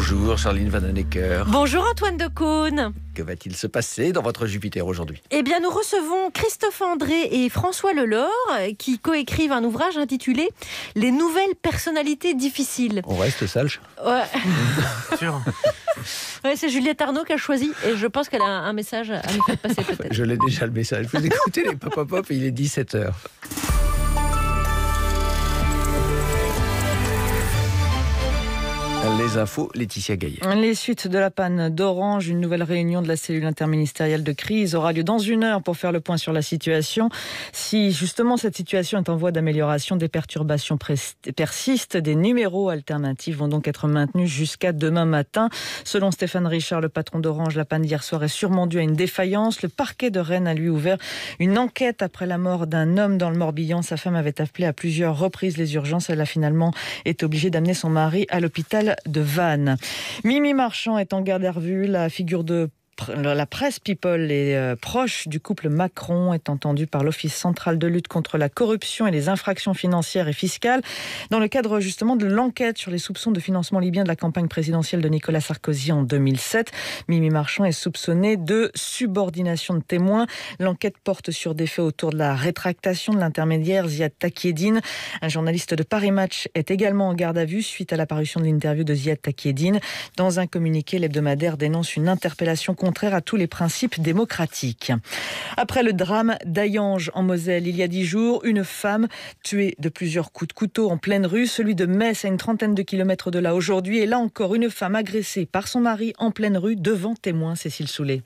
Bonjour Charline Vanhoenacker. Bonjour Antoine Decaune. Que va-t-il se passer dans votre Jupiter aujourd'hui ? Eh bien, nous recevons Christophe André et François Lelore qui coécrivent un ouvrage intitulé « Les nouvelles personnalités difficiles ». On reste sage ? Ouais. Sûr. Ouais, c'est Juliette Arnaud qui a choisi et je pense qu'elle a un message à nous faire passer peut-être. Je l'ai déjà le message. Vous écoutez les pop-up, il est 17h. Les infos, Laetitia Gaillet. Les suites de la panne d'Orange, une nouvelle réunion de la cellule interministérielle de crise aura lieu dans 1 heure pour faire le point sur la situation. Si justement cette situation est en voie d'amélioration, des perturbations persistent. Des numéros alternatifs vont donc être maintenus jusqu'à demain matin. Selon Stéphane Richard, le patron d'Orange, la panne d'hier soir est sûrement due à une défaillance. Le parquet de Rennes a lui ouvert une enquête après la mort d'un homme dans le Morbihan. Sa femme avait appelé à plusieurs reprises les urgences. Elle a finalement été obligée d'amener son mari à l'hôpital de Vannes. Mimi Marchand est en garde à vue. La figure de la presse People et proche du couple Macron est entendue par l'Office central de lutte contre la corruption et les infractions financières et fiscales dans le cadre justement de l'enquête sur les soupçons de financement libyen de la campagne présidentielle de Nicolas Sarkozy en 2007. Mimi Marchand est soupçonnée de subordination de témoins. L'enquête porte sur des faits autour de la rétractation de l'intermédiaire Ziad Takieddine. Un journaliste de Paris Match est également en garde à vue suite à l'apparition de l'interview de Ziad Takieddine. Dans un communiqué, l'hebdomadaire dénonce une interpellation contraire à tous les principes démocratiques. Après le drame d'Hayange en Moselle, il y a 10 jours, une femme tuée de plusieurs coups de couteau en pleine rue, celui de Metz à une trentaine de kilomètres de là aujourd'hui, et là encore une femme agressée par son mari en pleine rue devant témoins. Cécile Soulet.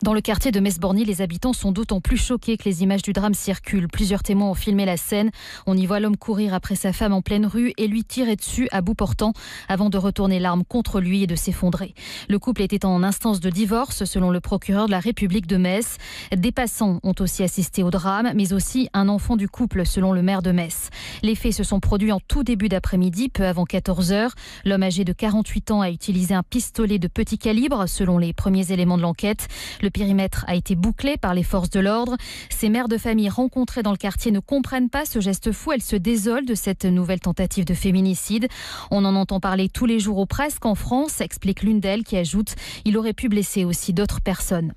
Dans le quartier de Metz-Borny, les habitants sont d'autant plus choqués que les images du drame circulent. Plusieurs témoins ont filmé la scène. On y voit l'homme courir après sa femme en pleine rue et lui tirer dessus à bout portant avant de retourner l'arme contre lui et de s'effondrer. Le couple était en instance de divorce selon le procureur de la République de Metz. Des passants ont aussi assisté au drame, mais aussi un enfant du couple selon le maire de Metz. Les faits se sont produits en tout début d'après-midi, peu avant 14h. L'homme âgé de 48 ans a utilisé un pistolet de petit calibre selon les premiers éléments de l'enquête. Le périmètre a été bouclé par les forces de l'ordre. Ces mères de famille rencontrées dans le quartier ne comprennent pas ce geste fou. Elles se désolent de cette nouvelle tentative de féminicide. On en entend parler tous les jours ou presque en France, explique l'une d'elles qui ajoute « Il aurait pu blesser aussi d'autres personnes ».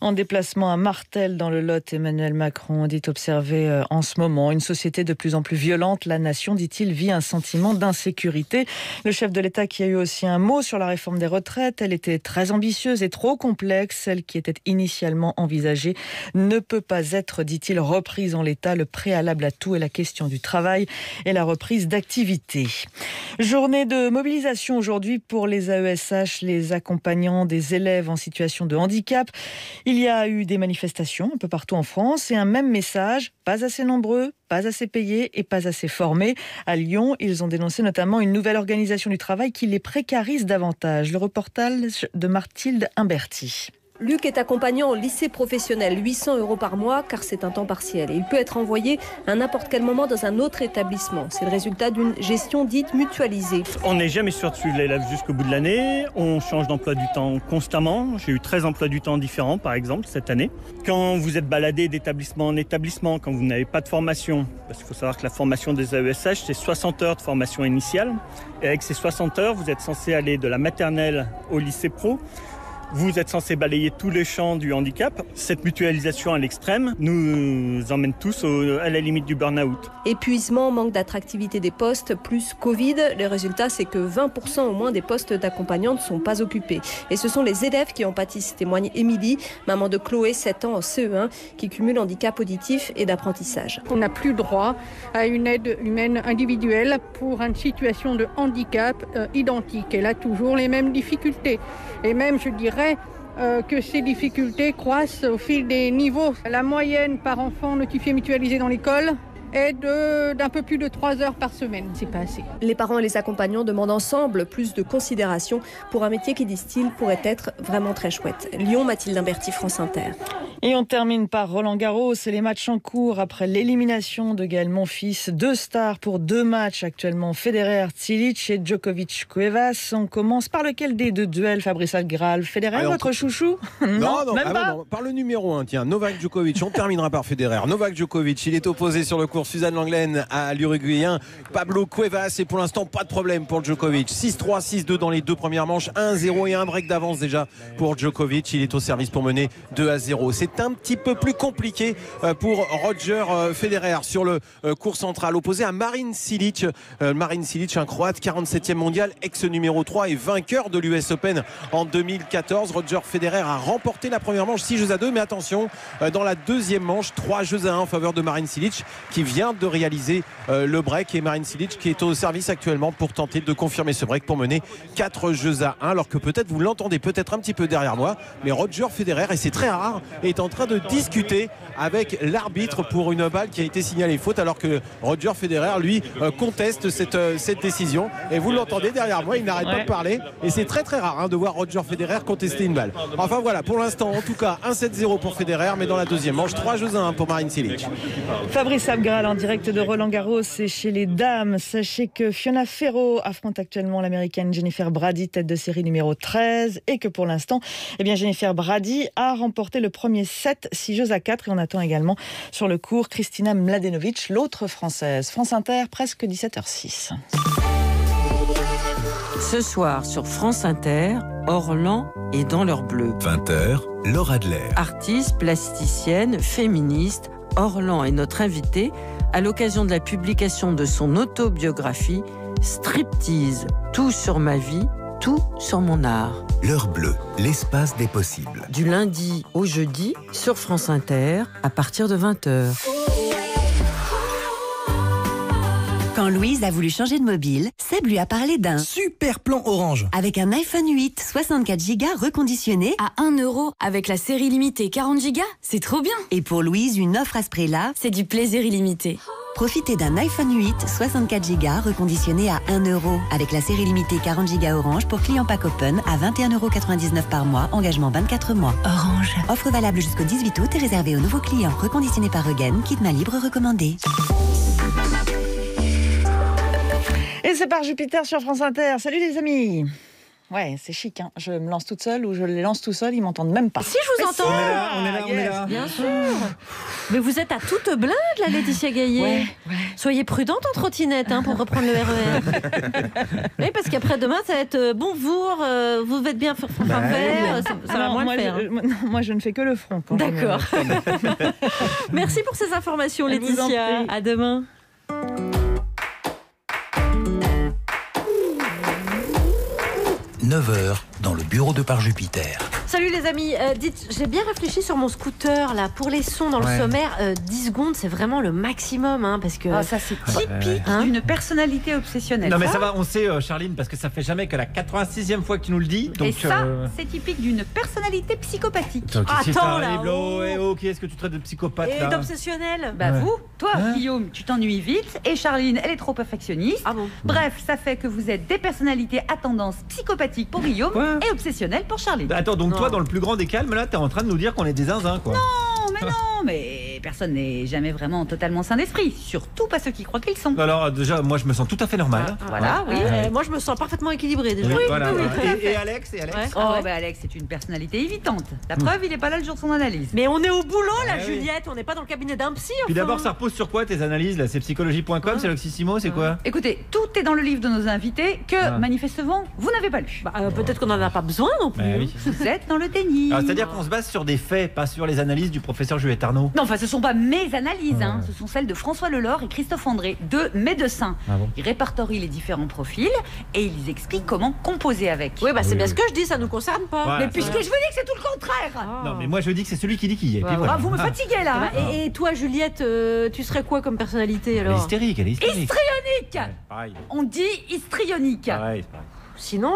En déplacement à Martel dans le Lot, Emmanuel Macron dit observer en ce moment une société de plus en plus violente. La nation, dit-il, vit un sentiment d'insécurité. Le chef de l'État qui a eu aussi un mot sur la réforme des retraites. Elle était très ambitieuse et trop complexe. Celle qui était initialement envisagée ne peut pas être, dit-il, reprise en l'état. Le préalable à tout est la question du travail et la reprise d'activité. Journée de mobilisation aujourd'hui pour les AESH, les accompagnants des élèves en situation de handicap. Il y a eu des manifestations un peu partout en France et un même message, pas assez nombreux, pas assez payés et pas assez formés. À Lyon, ils ont dénoncé notamment une nouvelle organisation du travail qui les précarise davantage. Le reportage de Mathilde Imberti. Luc est accompagnant au lycée professionnel, 800 € par mois car c'est un temps partiel. Et il peut être envoyé à n'importe quel moment dans un autre établissement. C'est le résultat d'une gestion dite mutualisée. On n'est jamais sûr de suivre l'élève jusqu'au bout de l'année. On change d'emploi du temps constamment. J'ai eu 13 emplois du temps différents par exemple cette année. Quand vous êtes baladé d'établissement en établissement, quand vous n'avez pas de formation, parce qu'il faut savoir que la formation des AESH c'est 60 heures de formation initiale. Et avec ces 60 heures, vous êtes censé aller de la maternelle au lycée pro. Vous êtes censé balayer tous les champs du handicap. Cette mutualisation à l'extrême nous emmène tous à la limite du burn-out. Épuisement, manque d'attractivité des postes, plus Covid. Le résultat, c'est que 20% au moins des postes d'accompagnants ne sont pas occupés. Et ce sont les élèves qui en pâtissent, témoigne Émilie, maman de Chloé, 7 ans en CE1, qui cumule handicap auditif et d'apprentissage. On n'a plus droit à une aide humaine individuelle pour une situation de handicap identique. Elle a toujours les mêmes difficultés. Et même, je dirais, que ces difficultés croissent au fil des niveaux. La moyenne par enfant notifié mutualisé dans l'école est d'un peu plus de 3 heures par semaine. C'est pas assez. Les parents et les accompagnants demandent ensemble plus de considération pour un métier qui, disent-ils, pourrait être vraiment très chouette. Lyon, Mathilde Imberti, France Inter. Et on termine par Roland-Garros et les matchs en cours après l'élimination de Gaël Monfils. 2 stars pour 2 matchs actuellement. Federer, Cilic et Djokovic, Cuevas. On commence par lequel des 2 duels, Fabrice Algral? Federer, votre chouchou? Non, par le numéro 1, tiens, Novak Djokovic. On terminera par Federer. Novak Djokovic, il est opposé sur le court course. Suzanne Lenglen à l'Uruguayen Pablo Cuevas. Et pour l'instant, pas de problème pour Djokovic. 6-3, 6-2 dans les deux premières manches. 1-0 et un break d'avance déjà pour Djokovic. Il est au service pour mener 2-0. C'est un petit peu plus compliqué pour Roger Federer sur le court central, opposé à Marin Cilic. Marin Cilic, un Croate, 47e mondial, ex-numéro 3 et vainqueur de l'US Open en 2014. Roger Federer a remporté la première manche 6-2, mais attention, dans la deuxième manche, 3-1 en faveur de Marin Cilic qui vient de réaliser le break, et Marin Cilic qui est au service actuellement pour tenter de confirmer ce break pour mener 4-1, alors que peut-être vous l'entendez peut-être un petit peu derrière moi, mais Roger Federer, et c'est très rare, est en train de discuter avec l'arbitre pour une balle qui a été signalée faute, alors que Roger Federer lui conteste cette décision, et vous l'entendez derrière moi, il n'arrête pas de parler, et c'est très très rare de voir Roger Federer contester une balle. Enfin voilà, pour l'instant en tout cas 1-7-0 pour Federer, mais dans la deuxième manche 3-1 pour Marin Cilic. Fabrice Abgral en direct de Roland-Garros, et chez les dames, sachez que Fiona Ferro affronte actuellement l'américaine Jennifer Brady, tête de série numéro 13, et que pour l'instant, Jennifer Brady a remporté le premier set 6-4, et on attend également sur le court Kristina Mladenovic, l'autre française. France Inter, presque 17h06. Ce soir sur France Inter, Orlan est dans leur bleu. 20h, Laura Adler. Artiste, plasticienne, féministe, Orlan est notre invitée à l'occasion de la publication de son autobiographie Striptease, tout sur ma vie, tout sur mon art. L'heure bleue, l'espace des possibles. Du lundi au jeudi sur France Inter à partir de 20h. Quand Louise a voulu changer de mobile, Seb lui a parlé d'un super plan Orange. Avec un iPhone 8, 64 Go reconditionné à 1 € avec la série limitée 40 Go, c'est trop bien. Et pour Louise, une offre à ce prix-là, c'est du plaisir illimité. Profitez d'un iPhone 8, 64 Go reconditionné à 1 € avec la série limitée 40 Go Orange pour clients pack open à 21,99 € par mois, engagement 24 mois. Orange. Offre valable jusqu'au 18 août et réservée aux nouveaux clients. Reconditionné par Regen, kit main libre recommandé. Et c'est par Jupiter sur France Inter. Salut les amis. Ouais, c'est chic, hein. Je me lance toute seule ou je les lance tout seul, ils m'entendent même pas. Si, je vous entends. On est là. Bien sûr. Mais vous êtes à toute blinde, la Laetitia Gaillet. Ouais. Soyez prudente en trottinette pour reprendre le RER. Oui, parce qu'après demain, ça va être bonjour, vous êtes bien faire. Ça va moins le faire. Moi, je ne fais que le front. D'accord. Merci pour ces informations, Laetitia. À demain. « 9h dans le bureau de Par Jupiter. Salut les amis, dites, j'ai bien réfléchi sur mon scooter là, pour les sons dans le sommaire, 10 secondes c'est vraiment le maximum parce que... ça c'est typique d'une personnalité obsessionnelle. Non mais ça va, on sait Charline, parce que ça fait jamais que la 86e fois que tu nous le dis. Donc, et ça, c'est typique d'une personnalité psychopathique. Attends là, qui est-ce que tu traites de psychopathe et d'obsessionnel. Vous, toi Guillaume, tu t'ennuies vite, et Charline, elle est trop perfectionniste. Ah bon. Bref, ça fait que vous êtes des personnalités à tendance psychopathique pour Guillaume et obsessionnelle pour Charline. Attends, donc toi dans le plus grand des calmes là, t'es en train de nous dire qu'on est des zinzins quoi. Non, mais personne n'est jamais vraiment totalement sain d'esprit, surtout pas ceux qui croient qu'ils sont. Alors déjà, moi je me sens tout à fait normal. Voilà, oui. Moi je me sens parfaitement équilibré déjà. Oui, voilà. Et Alex Alex, c'est une personnalité évitante. La preuve, il est pas là le jour de son analyse. Mais on est au boulot là, Juliette, on n'est pas dans le cabinet d'un psy. Puis d'abord, ça repose sur quoi tes analyses là? C'est psychologie.com, c'est l'Oxysimo, c'est quoi? Écoutez, tout est dans le livre de nos invités que manifestement vous n'avez pas lu. Peut-être qu'on n'en a pas besoin non plus. Oui. Vous êtes dans le déni. C'est-à-dire qu'on se base sur des faits, pas sur les analyses du professeur Juliette Arnaud. Non, enfin, ce sont pas mes analyses, ce sont celles de François Lelore et Christophe André, deux médecins. Ils répertorient les différents profils et ils expliquent comment composer avec. Oui, c'est bien ce que je dis, ça nous concerne pas. Mais puisque je veux dire que c'est tout le contraire. Non, mais moi je dis que c'est celui qui dit qui est. Vous me fatiguez là. Et toi, Juliette, tu serais quoi comme personnalité alors? Elle est hystérique. Histrionique. On dit histrionique. Pareil. Sinon,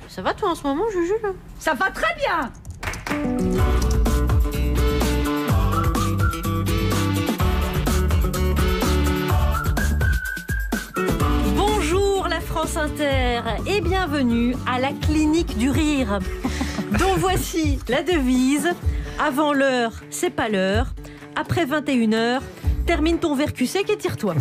ça va toi en ce moment, Juju? Ça va très bien. Bonjour la France Inter et bienvenue à la clinique du rire, dont voici la devise: avant l'heure, c'est pas l'heure. Après 21h, termine ton verre cul sec et tire-toi.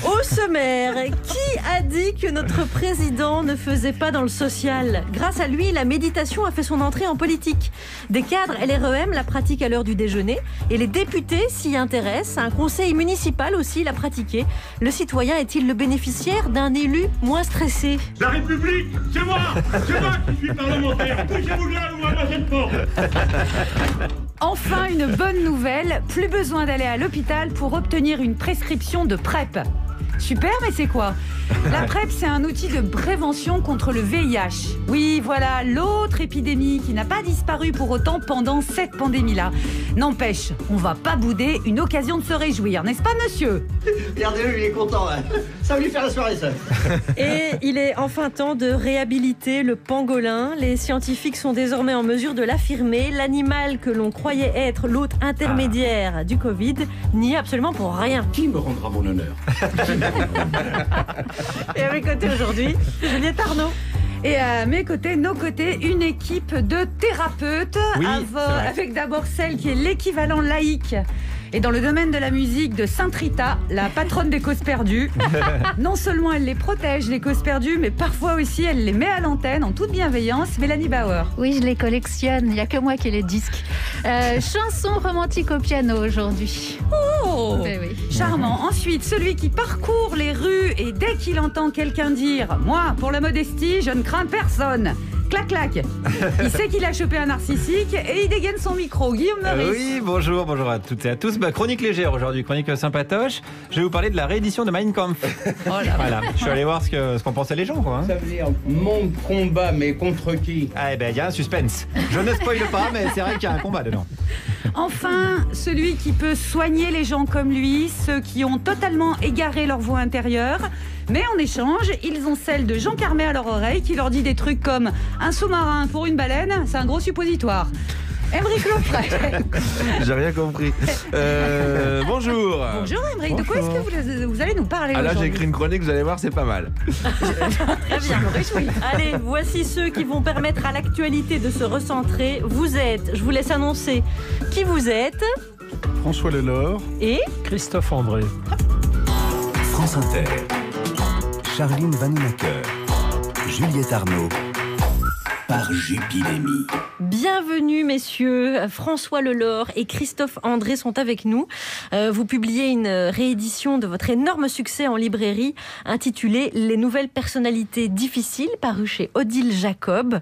Au sommaire, qui a dit que notre président ne faisait pas dans le social ? Grâce à lui, la méditation a fait son entrée en politique. Des cadres LREM la pratiquent à l'heure du déjeuner et les députés s'y intéressent. Un conseil municipal aussi l'a pratiqué. Le citoyen est-il le bénéficiaire d'un élu moins stressé ? La République, c'est moi qui suis parlementaire. Bougez-vous là, ouvrez-moi cette porte. Enfin, une bonne nouvelle, plus besoin d'aller à l'hôpital pour obtenir une prescription de PrEP. Super, mais c'est quoi ? La PrEP, c'est un outil de prévention contre le VIH. Oui, voilà, l'autre épidémie qui n'a pas disparu pour autant pendant cette pandémie-là. N'empêche, on va pas bouder une occasion de se réjouir, n'est-ce pas, monsieur ? Regardez-le, il est content. Hein. Ça va lui faire la soirée, ça. Et il est enfin temps de réhabiliter le pangolin. Les scientifiques sont désormais en mesure de l'affirmer. L'animal que l'on croyait être l'hôte intermédiaire du Covid n'y est absolument pour rien. Qui me rendra mon honneur ? Et à mes côtés aujourd'hui, Juliette Arnaud. Et à mes côtés, nos côtés, une équipe de thérapeutes, Oui, avec d'abord celle qui est l'équivalent laïque. Et dans le domaine de la musique, de Sainte Rita, la patronne des causes perdues. Non seulement elle les protège, les causes perdues, mais parfois aussi elle les met à l'antenne en toute bienveillance. Mélanie Bauer. Oui, je les collectionne. Il n'y a que moi qui ai les disques. Chanson romantique au piano aujourd'hui. Oh, Ben oui. Charmant. Ensuite, celui qui parcourt les rues et dès qu'il entend quelqu'un dire « Moi, pour la modestie, je ne crains personne ». Clac, clac. Il sait qu'il a chopé un narcissique et il dégaine son micro. Guillaume Meurice. Oui, bonjour à toutes et à tous. Chronique légère aujourd'hui, chronique sympatoche. Je vais vous parler de la réédition de Mein Kampf. Oh là. Voilà, je suis allé voir ce qu'en pensaient les gens, quoi. Ça veut dire mon combat, mais contre qui ? Ah, il y a un suspense. Je ne spoile pas, mais c'est vrai qu'il y a un combat dedans. Enfin, celui qui peut soigner les gens comme lui, ceux qui ont totalement égaré leur voix intérieure. Mais en échange, ils ont celle de Jean Carmet à leur oreille qui leur dit des trucs comme « Un sous-marin pour une baleine, c'est un gros suppositoire ». Aymeric Lefray. J'ai rien compris. Bonjour. Bonjour Aymeric, de quoi est-ce que vous allez nous parler aujourd'hui ? Là, j'ai écrit une chronique, vous allez voir, c'est pas mal. Très bien, allez, voici ceux qui vont permettre à l'actualité de se recentrer. Vous êtes, je vous laisse annoncer qui vous êtes. François Lelore et Christophe André. France Inter. Charline Vanhoenacker. Juliette Arnaud. Par Jupilémie. Bienvenue messieurs, François Lelore et Christophe André sont avec nous. Vous publiez une réédition de votre énorme succès en librairie intitulée « Les nouvelles personnalités difficiles » paru chez Odile Jacob,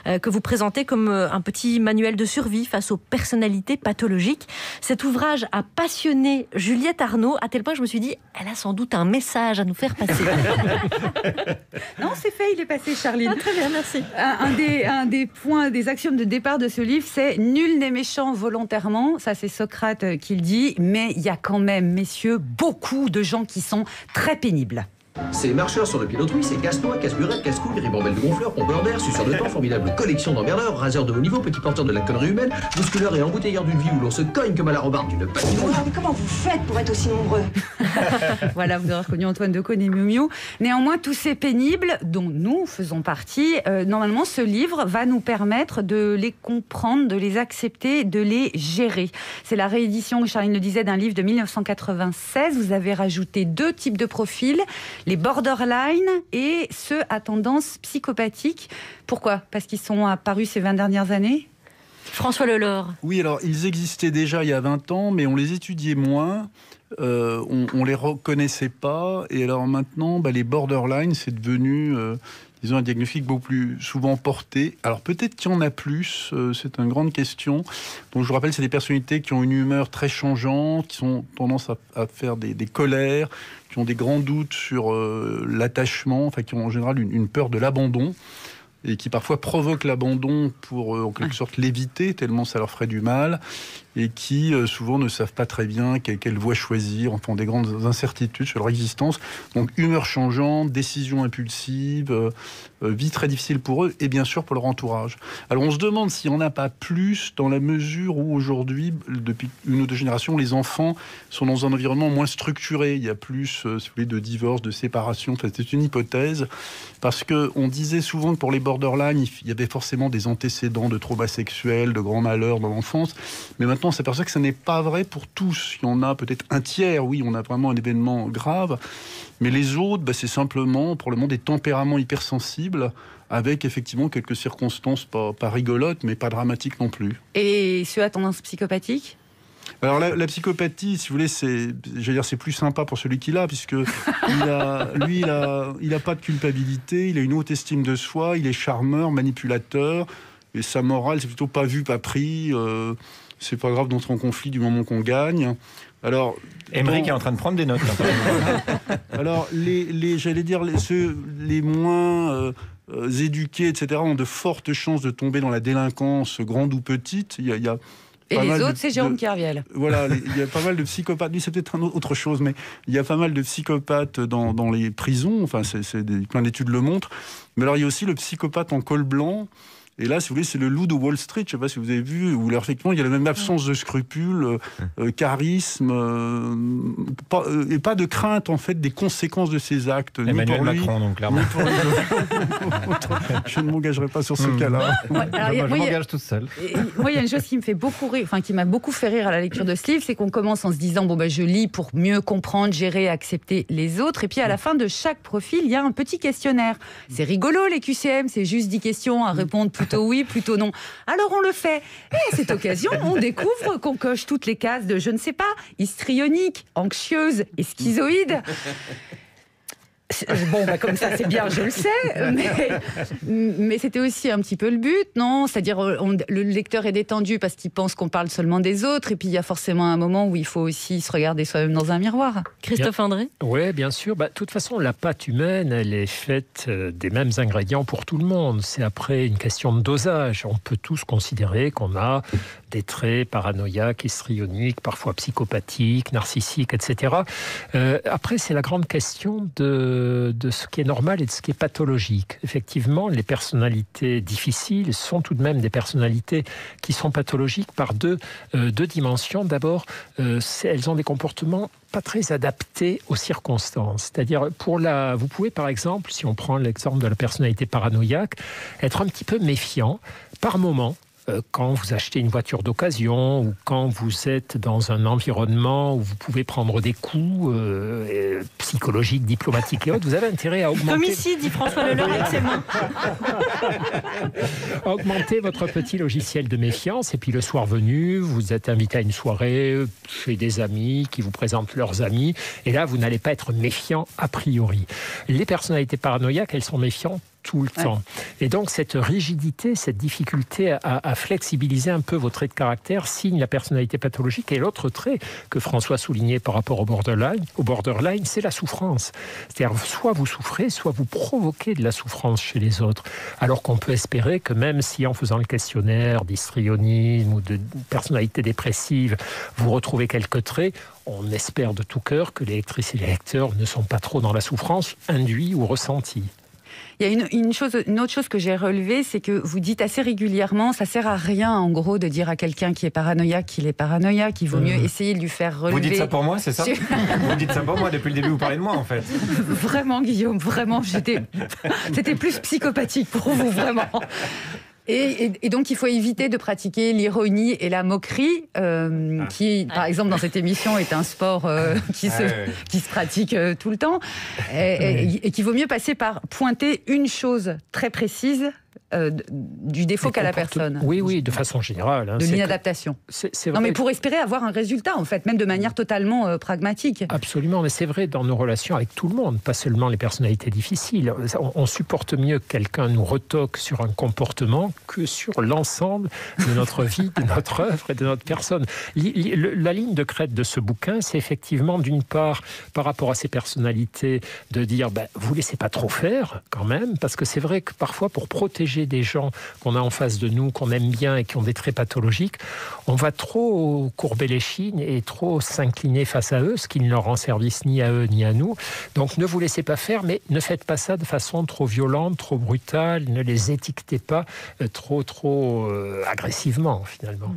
que vous présentez comme un petit manuel de survie face aux personnalités pathologiques. Cet ouvrage a passionné Juliette Arnaud à tel point que je me suis dit elle a sans doute un message à nous faire passer. Non, c'est fait, il est passé Charline. Ah, très bien, merci. Un des points, des axiomes de départ de ce livre, c'est « Nul n'est méchant volontairement ». Ça, c'est Socrate qui le dit. Mais il y a quand même, messieurs, beaucoup de gens qui sont très pénibles. Ces marcheurs sur le pied d'autrui, c'est casse-noix, casse-burette, casse-couille, ribambelle de gonfleurs, pompeurs d'air, suceurs de temps, formidable collection d'emmerdeurs, raseurs de haut niveau, petits porteurs de la connerie humaine, bousculeurs et embouteilleurs d'une vie où l'on se cogne comme à la rambarde d'une patinoire. Mais comment vous faites pour être aussi nombreux ? Voilà, vous aurez reconnu Antoine Decaune et Miu Miu. Néanmoins, tous ces pénibles, dont nous faisons partie, normalement, ce livre va nous permettre de les comprendre, de les accepter, de les gérer. C'est la réédition, Charline le disait, d'un livre de 1996. Vous avez rajouté 2 types de profils, les borderline et ceux à tendance psychopathique. Pourquoi ? Parce qu'ils sont apparus ces 20 dernières années ? François Lelore. Oui, alors ils existaient déjà il y a 20 ans, mais on les étudiait moins. On les reconnaissait pas. Et alors maintenant, les borderline, c'est devenu... disons, un diagnostic beaucoup plus souvent porté. Alors peut-être qu'il y en a plus, c'est une grande question. Donc je vous rappelle, c'est des personnalités qui ont une humeur très changeante, qui ont tendance à faire des colères, qui ont des grands doutes sur l'attachement, enfin qui ont en général une peur de l'abandon, et qui parfois provoquent l'abandon pour en quelque sorte l'éviter, tellement ça leur ferait du mal, et qui souvent ne savent pas très bien quelle voie choisir, enfin ont des grandes incertitudes sur leur existence. Donc humeur changeante, décision impulsive, vie très difficile pour eux, et bien sûr pour leur entourage. Alors on se demande s'il n'y en a pas plus dans la mesure où aujourd'hui, depuis une ou deux générations, les enfants sont dans un environnement moins structuré. Il y a plus, si vous voulez, de divorce, de séparation. Enfin, c'est une hypothèse, parce qu'on disait souvent que pour les borderline, il y avait forcément des antécédents de traumas sexuels, de grands malheurs dans l'enfance, mais maintenant pourtant on s'aperçoit que ce n'est pas vrai pour tous. Il y en a peut-être un tiers, oui, on a vraiment un événement grave, mais les autres, c'est simplement probablement des tempéraments hypersensibles, avec effectivement quelques circonstances pas rigolotes, mais pas dramatiques non plus. Et ceux à tendance psychopathique ? Alors la psychopathie, si vous voulez, c'est plus sympa pour celui qui l'a, puisque il a pas de culpabilité, il a une haute estime de soi, il est charmeur, manipulateur, et sa morale, c'est plutôt pas vu, pas pris. C'est pas grave d'entrer en conflit du moment qu'on gagne. Alors, Émeric est en train de prendre des notes. Alors, j'allais dire, ceux les moins éduqués, etc., ont de fortes chances de tomber dans la délinquance, grande ou petite. Il y a et les autres, c'est Jérôme Kerviel. Voilà, il y a pas mal de psychopathes. Lui, c'est peut-être autre chose, mais il y a pas mal de psychopathes dans les prisons. Enfin, plein d'études le montrent. Mais alors, il y a aussi le psychopathe en col blanc. Et là, si vous voulez, c'est le loup de Wall Street. Je ne sais pas si vous avez vu, où là, effectivement, il y a la même absence de scrupules, charisme, et pas de crainte, en fait, des conséquences de ses actes. Emmanuel Macron, donc, clairement. Je ne m'engagerai pas sur ce cas-là. Je m'engage toute seule. Moi, il y a une chose qui me fait beaucoup rire, qui m'a beaucoup fait rire à la lecture de ce livre, c'est qu'on commence en se disant, je lis pour mieux comprendre, gérer, accepter les autres. Et puis, à la fin de chaque profil, il y a un petit questionnaire. C'est rigolo, les QCM, c'est juste 10 questions à répondre plutôt oui, plutôt non. Alors on le fait. Et à cette occasion, on découvre qu'on coche toutes les cases de, je ne sais pas, histrionique, anxieuse et schizoïde. Comme ça, c'est bien, je le sais, mais c'était aussi un petit peu le but, non ? C'est-à-dire, le lecteur est détendu parce qu'il pense qu'on parle seulement des autres, et puis il y a forcément un moment où il faut aussi se regarder soi-même dans un miroir. Christophe André ? Oui, bien sûr. De toute façon, la pâte humaine, elle est faite des mêmes ingrédients pour tout le monde. C'est après une question de dosage. On peut tous considérer qu'on a des traits paranoïaques, histrioniques, parfois psychopathiques, narcissiques, etc. Après, c'est la grande question de ce qui est normal et de ce qui est pathologique. Effectivement, les personnalités difficiles sont tout de même des personnalités qui sont pathologiques par deux dimensions. D'abord, elles ont des comportements pas très adaptés aux circonstances. C'est-à-dire, vous pouvez par exemple, si on prend l'exemple de la personnalité paranoïaque, être un petit peu méfiant par moment. Quand vous achetez une voiture d'occasion ou quand vous êtes dans un environnement où vous pouvez prendre des coups psychologiques, diplomatiques et autres, vous avez intérêt à augmenter... Homicide, dit François Leleur avec ses mains. Augmenter votre petit logiciel de méfiance, et puis le soir venu, vous êtes invité à une soirée chez des amis qui vous présentent leurs amis, et là, vous n'allez pas être méfiant a priori. Les personnalités paranoïaques, elles sont méfiantes tout le temps. Et donc, cette rigidité, cette difficulté à flexibiliser un peu vos traits de caractère signe la personnalité pathologique. Et l'autre trait que François soulignait par rapport au borderline, c'est la souffrance. C'est-à-dire, soit vous souffrez, soit vous provoquez de la souffrance chez les autres. Alors qu'on peut espérer que même si en faisant le questionnaire d'histrionisme ou de personnalité dépressive, vous retrouvez quelques traits, on espère de tout cœur que les lectrices et les lecteurs ne sont pas trop dans la souffrance induite ou ressentie. Il y a une autre chose que j'ai relevée, c'est que vous dites assez régulièrement, ça sert à rien en gros de dire à quelqu'un qui est paranoïaque qu'il est paranoïaque, il vaut mieux essayer de lui faire relever. Vous dites ça pour moi, c'est ça ? Vous dites ça pour moi, depuis le début vous parlez de moi en fait. Vraiment Guillaume, vraiment, c'était plus psychopathique pour vous, vraiment. Et donc, il faut éviter de pratiquer l'ironie et la moquerie, qui, par exemple, dans cette émission, est un sport qui se pratique tout le temps, et qu'il vaut mieux passer par pointer une chose très précise du défaut qu'a la personne. Oui, de façon générale. De l'inadaptation. C'est vrai. Non, mais pour espérer avoir un résultat, en fait, même de manière totalement pragmatique. Absolument, mais c'est vrai dans nos relations avec tout le monde, pas seulement les personnalités difficiles. On supporte mieux que quelqu'un nous retoque sur un comportement que sur l'ensemble de notre vie, de notre œuvre et de notre personne. La ligne de crête de ce bouquin, c'est effectivement, d'une part, par rapport à ces personnalités, de dire, vous laissez pas trop faire, quand même, parce que c'est vrai que parfois, pour protéger des gens qu'on a en face de nous, qu'on aime bien et qui ont des traits pathologiques, on va trop courber les chines et trop s'incliner face à eux, ce qui ne leur rend service ni à eux ni à nous. Donc ne vous laissez pas faire, mais ne faites pas ça de façon trop violente, trop brutale, ne les étiquetez pas trop agressivement finalement.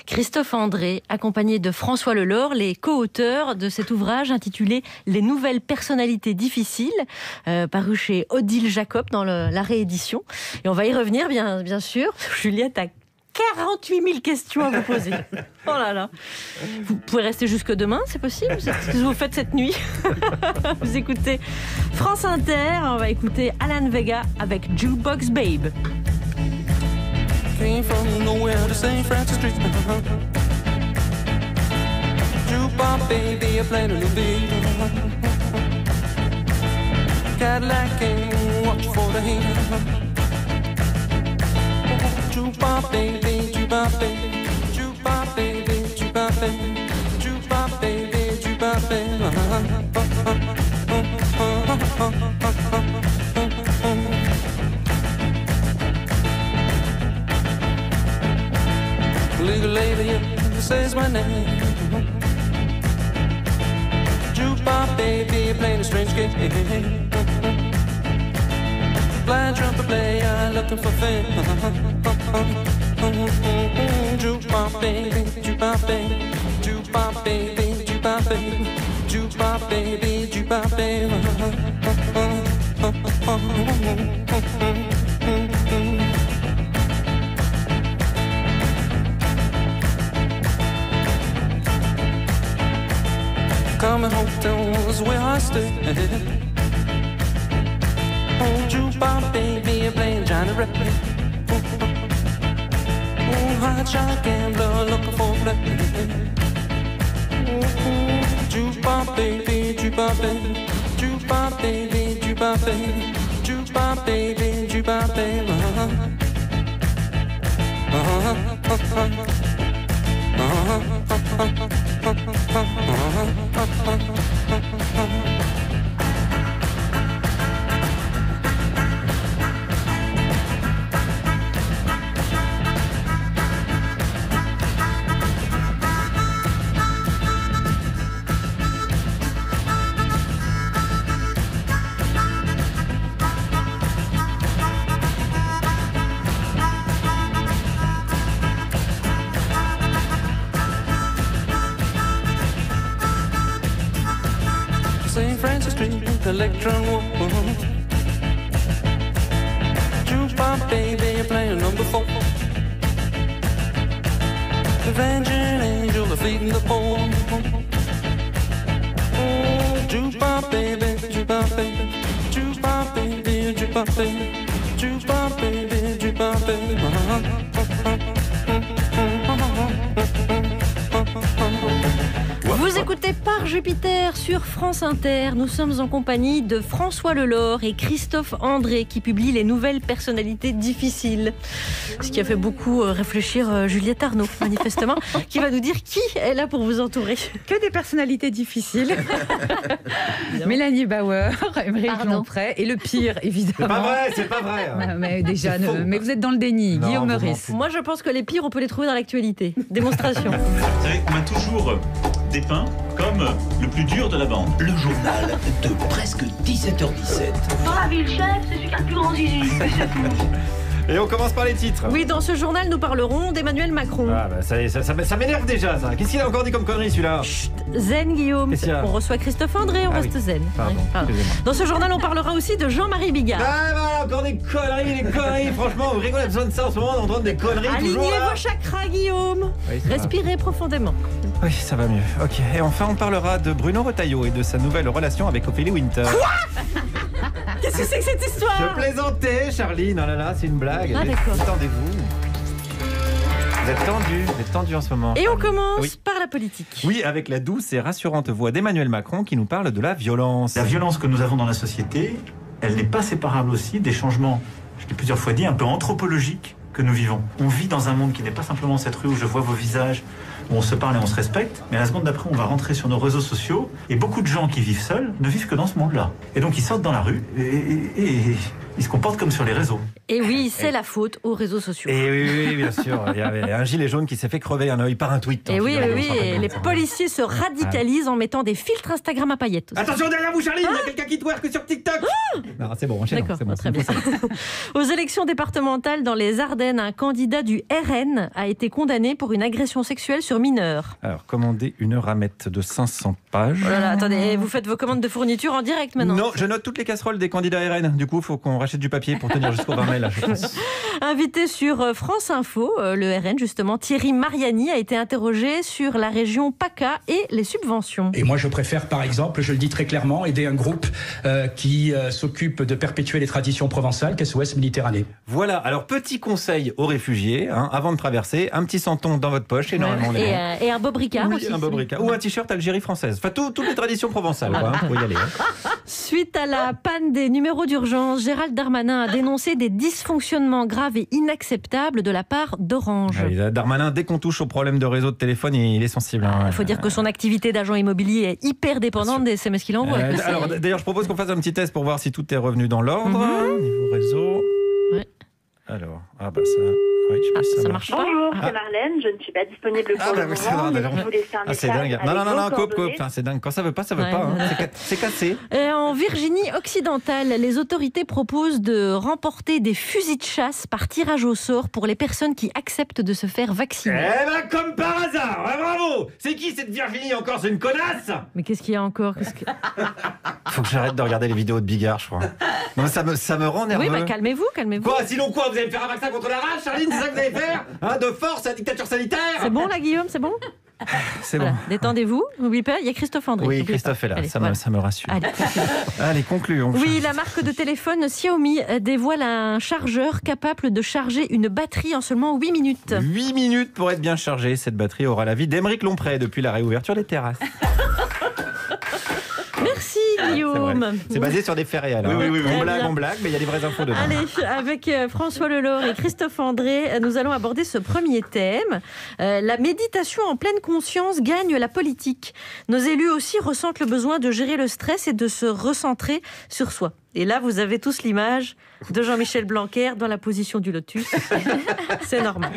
Christophe André, accompagné de François Leleur, les co-auteurs de cet ouvrage intitulé « Les nouvelles personnalités difficiles », paru chez Odile Jacob dans la réédition. Et on va y revenir, bien sûr. Juliette a 48 000 questions à vous poser. Oh là là. Vous pouvez rester jusque demain, c'est possible? C'est ce que vous faites cette nuit. Vous écoutez France Inter. On va écouter Alan Vega avec Jukebox Babe. Came from nowhere to St. Francis Street. Jukebox baby, I played a little bit. Cadillac and watch for the hand. Jukebox baby, jukebox baby, jukebox baby, jukebox baby, jukebox baby, jukebox baby. Legal lady says my name. Jukebox baby, playing a strange game. Blind trumpet player looking for fame. Jukebox baby, jukebox baby, jukebox baby, jukebox baby, jukebox baby, jukebox baby. Coming home was where I stayed. Oh, jukebox baby, playing Johnny Rapper. Oh, hot shot gambler looking for play. Jukebox baby, jukebox baby, jukebox baby, jukebox baby, jukebox baby, jukebox baby. St. Francis Street, Electron Woman. Jukebox baby, playing number 4. Avenging angel, the fleet and the pole. Oh, jukebox baby, jukebox baby, jukebox baby, jukebox baby, jukebox baby, jukebox baby. Vous écoutez Par Jupiter sur France Inter. Nous sommes en compagnie de François Lelore et Christophe André qui publient les nouvelles personnalités difficiles. Ce qui a fait beaucoup réfléchir Juliette Arnaud, manifestement, qui va nous dire qui est là pour vous entourer. Que des personnalités difficiles. Mélanie Bauer, Émeric Lomprey et le pire, évidemment. C'est pas vrai. Mais déjà, mais vous êtes dans le déni. Non, Guillaume Meurice. Moi, je pense que les pires, on peut les trouver dans l'actualité. Démonstration. Vous savez, on m'a toujours dépeint comme le plus dur de la bande. Le journal de presque 17h17. Dans la ville, chef, c'est celui qui a le plus grand zizi. Et on commence par les titres. Oui, dans ce journal, nous parlerons d'Emmanuel Macron. Ah bah ça m'énerve déjà, ça. Qu'est-ce qu'il a encore dit comme connerie, celui-là? Chut, zen, Guillaume. On reçoit Christophe André, on reste zen. Pardon. Dans ce journal, on parlera aussi de Jean-Marie Bigard. Ah bah, encore des conneries. Franchement, vous rigolez, besoin de ça en ce moment, d'entendre des conneries. Alignez vos chakras, Guillaume. Oui, respirez profondément. Oui, ça va mieux. Ok. Et enfin, on parlera de Bruno Retailleau et de sa nouvelle relation avec Ophélie Winter. Quoi? Qu'est-ce que c'est que cette histoire? Je plaisantais, Charline. Oh là là, c'est une blague. Ah, d'accord. Détendez-vous. Vous êtes tendu en ce moment. Et on commence par la politique. Oui, avec la douce et rassurante voix d'Emmanuel Macron qui nous parle de la violence. La violence que nous avons dans la société, elle n'est pas séparable aussi des changements, je l'ai plusieurs fois dit, un peu anthropologiques que nous vivons. On vit dans un monde qui n'est pas simplement cette rue où je vois vos visages, où on se parle et on se respecte, mais la seconde d'après, on va rentrer sur nos réseaux sociaux, et beaucoup de gens qui vivent seuls ne vivent que dans ce monde-là. Et donc ils sortent dans la rue, et ils se comportent comme sur les réseaux. Et oui, c'est la faute aux réseaux sociaux. Et oui, bien sûr. Il y avait un gilet jaune qui s'est fait crever un œil par un tweet. Et oui, et les policiers se radicalisent en mettant des filtres Instagram à paillettes. Attention derrière vous, Charline, il y a quelqu'un qui twerk sur TikTok. Non, c'est bon, enchaînons. D'accord, c'est bon, très bien. Aux élections départementales dans les Ardennes, un candidat du RN a été condamné pour une agression sexuelle sur mineur. Alors, commander une ramette de 500 pages. Oh là là, attendez, vous faites vos commandes de fourniture en direct maintenant? Non, je note toutes les casseroles des candidats RN. Du coup, il faut qu'on rachète du papier pour tenir jusqu'au 20 mai, là, je pense. Invité sur France Info, le RN justement, Thierry Mariani a été interrogé sur la région PACA et les subventions. Et moi je préfère par exemple, je le dis très clairement, aider un groupe qui s'occupe de perpétuer les traditions provençales, SOS Méditerranée. Voilà, alors petit conseil aux réfugiés, avant de traverser, un petit santon dans votre poche et normalement les bons. Et un Bob Ricard aussi. Un Bob Ricard. Ou un t-shirt Algérie française. Enfin, toutes les traditions provençales, quoi, pour y aller. Suite à la panne des numéros d'urgence, Gérald Darmanin a dénoncé des dysfonctionnements graves et inacceptables de la part d'Orange. Darmanin, dès qu'on touche au problème de réseau de téléphone, il est sensible. Il faut dire que son activité d'agent immobilier est hyper dépendante des SMS qu'il envoie. Alors, d'ailleurs, je propose qu'on fasse un petit test pour voir si tout est revenu dans l'ordre. Niveau réseau. Ouais. Alors, ça... Oui, je sais pas si ça marche. Bonjour, c'est Marlène, je ne suis pas disponible pour le moment, mais je vous laisse un message. C'est dingue. Non, coupe. Enfin, c'est dingue. Quand ça veut pas, ça veut pas. Hein. C'est cassé. En Virginie occidentale, les autorités proposent de remporter des fusils de chasse par tirage au sort pour les personnes qui acceptent de se faire vacciner. Eh ben, comme par hasard, bravo. C'est qui cette Virginie encore? C'est une connasse. Mais qu'est-ce qu'il y a encore? Faut que j'arrête de regarder les vidéos de Bigard, je crois. Non, ça me rend nerveux. Oui, bah calmez-vous. Quoi? Sinon quoi? Vous allez me faire un vaccin contre la rage, Charline? C'est ça que vous allez faire? De force, la dictature sanitaire? C'est bon là, Guillaume, c'est bon? C'est voilà, bon. Détendez-vous. N'oubliez pas, il y a Christophe André. Oui, Christophe est là. Allez, ça me rassure. Allez, concluons. Oui, la marque de téléphone Xiaomi dévoile un chargeur capable de charger une batterie en seulement 8 minutes. 8 minutes pour être bien chargée. Cette batterie aura la vie d'Aymeric Lompré depuis la réouverture des terrasses. Merci Guillaume. C'est basé sur des faits réels. Oui. On blague, mais il y a des vraies infos dedans. Allez, avec François Lelore et Christophe André, nous allons aborder ce premier thème. La méditation en pleine conscience gagne la politique. Nos élus aussi ressentent le besoin de gérer le stress et de se recentrer sur soi. Et là, vous avez tous l'image de Jean-Michel Blanquer dans la position du lotus. C'est normal.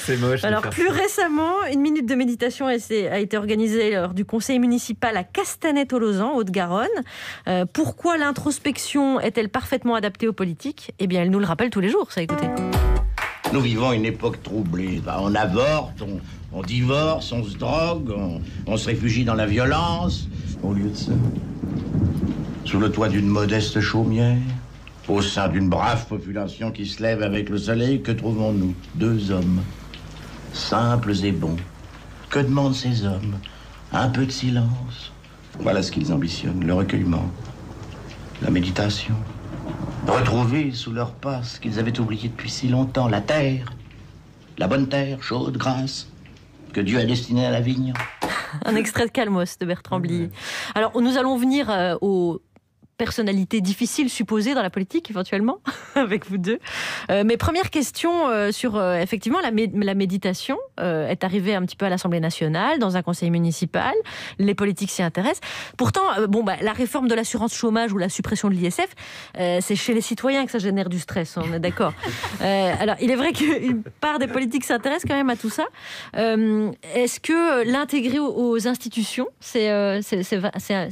C'est moche. Alors, plus récemment, une minute de méditation a été organisée lors du conseil municipal à Castanet-Tolosan, Haute-Garonne. Pourquoi l'introspection est-elle parfaitement adaptée aux politiques? Eh bien, elle nous le rappelle tous les jours, ça, écoutez. Nous vivons une époque troublée. On avorte, on divorce, on se drogue, on se réfugie dans la violence. Au lieu de ça, sous le toit d'une modeste chaumière, au sein d'une brave population qui se lève avec le soleil, que trouvons-nous? 2 hommes, simples et bons. Que demandent ces hommes? Un peu de silence. Voilà ce qu'ils ambitionnent, le recueillement, la méditation. Retrouver sous leurs pas ce qu'ils avaient oublié depuis si longtemps, la terre, la bonne terre, chaude, grasse, que Dieu a destinée à la vigne. Un extrait de Calmos de Bertrand Blier. Alors, nous allons venir aux personnalités difficiles supposées dans la politique, éventuellement, avec vous deux. Mais première question sur, effectivement, la méditation est arrivée un petit peu à l'Assemblée nationale, dans un conseil municipal. Les politiques s'y intéressent. Pourtant, la réforme de l'assurance chômage ou la suppression de l'ISF, c'est chez les citoyens que ça génère du stress, on est d'accord. Alors, il est vrai qu'une part des politiques s'intéresse quand même à tout ça. Est-ce que l'intégrer aux institutions, c'est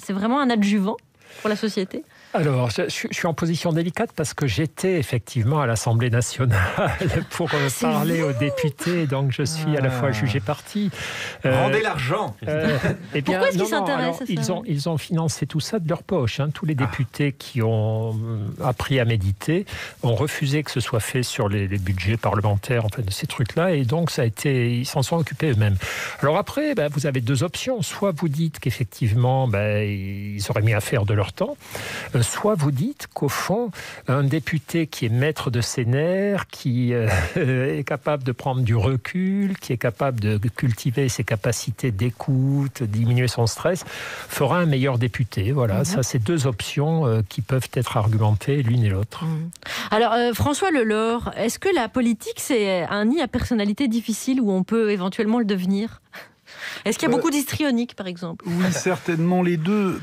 vraiment un adjuvant pour la société? Alors, je suis en position délicate parce que j'étais effectivement à l'Assemblée nationale pour parler aux députés, donc je suis à la fois juge et partie. Rendez l'argent. Eh bien, pourquoi est-ce qu'ils s'intéressent à ça? Ils ont financé tout ça de leur poche. Hein. Tous les députés qui ont appris à méditer ont refusé que ce soit fait sur les budgets parlementaires, enfin de ces trucs-là, et donc ils s'en sont occupés eux-mêmes. Alors après, vous avez 2 options. Soit vous dites qu'effectivement, ils auraient mis à faire de leur temps. Soit vous dites qu'au fond, un député qui est maître de ses nerfs, qui est capable de prendre du recul, qui est capable de cultiver ses capacités d'écoute, diminuer son stress, fera un meilleur député. Voilà, ça c'est 2 options qui peuvent être argumentées l'une et l'autre. Alors François Lelore, est-ce que la politique c'est un nid à personnalité difficile où on peut éventuellement le devenir? Est-ce qu'il y a beaucoup d'histrioniques, par exemple? Oui, certainement les deux.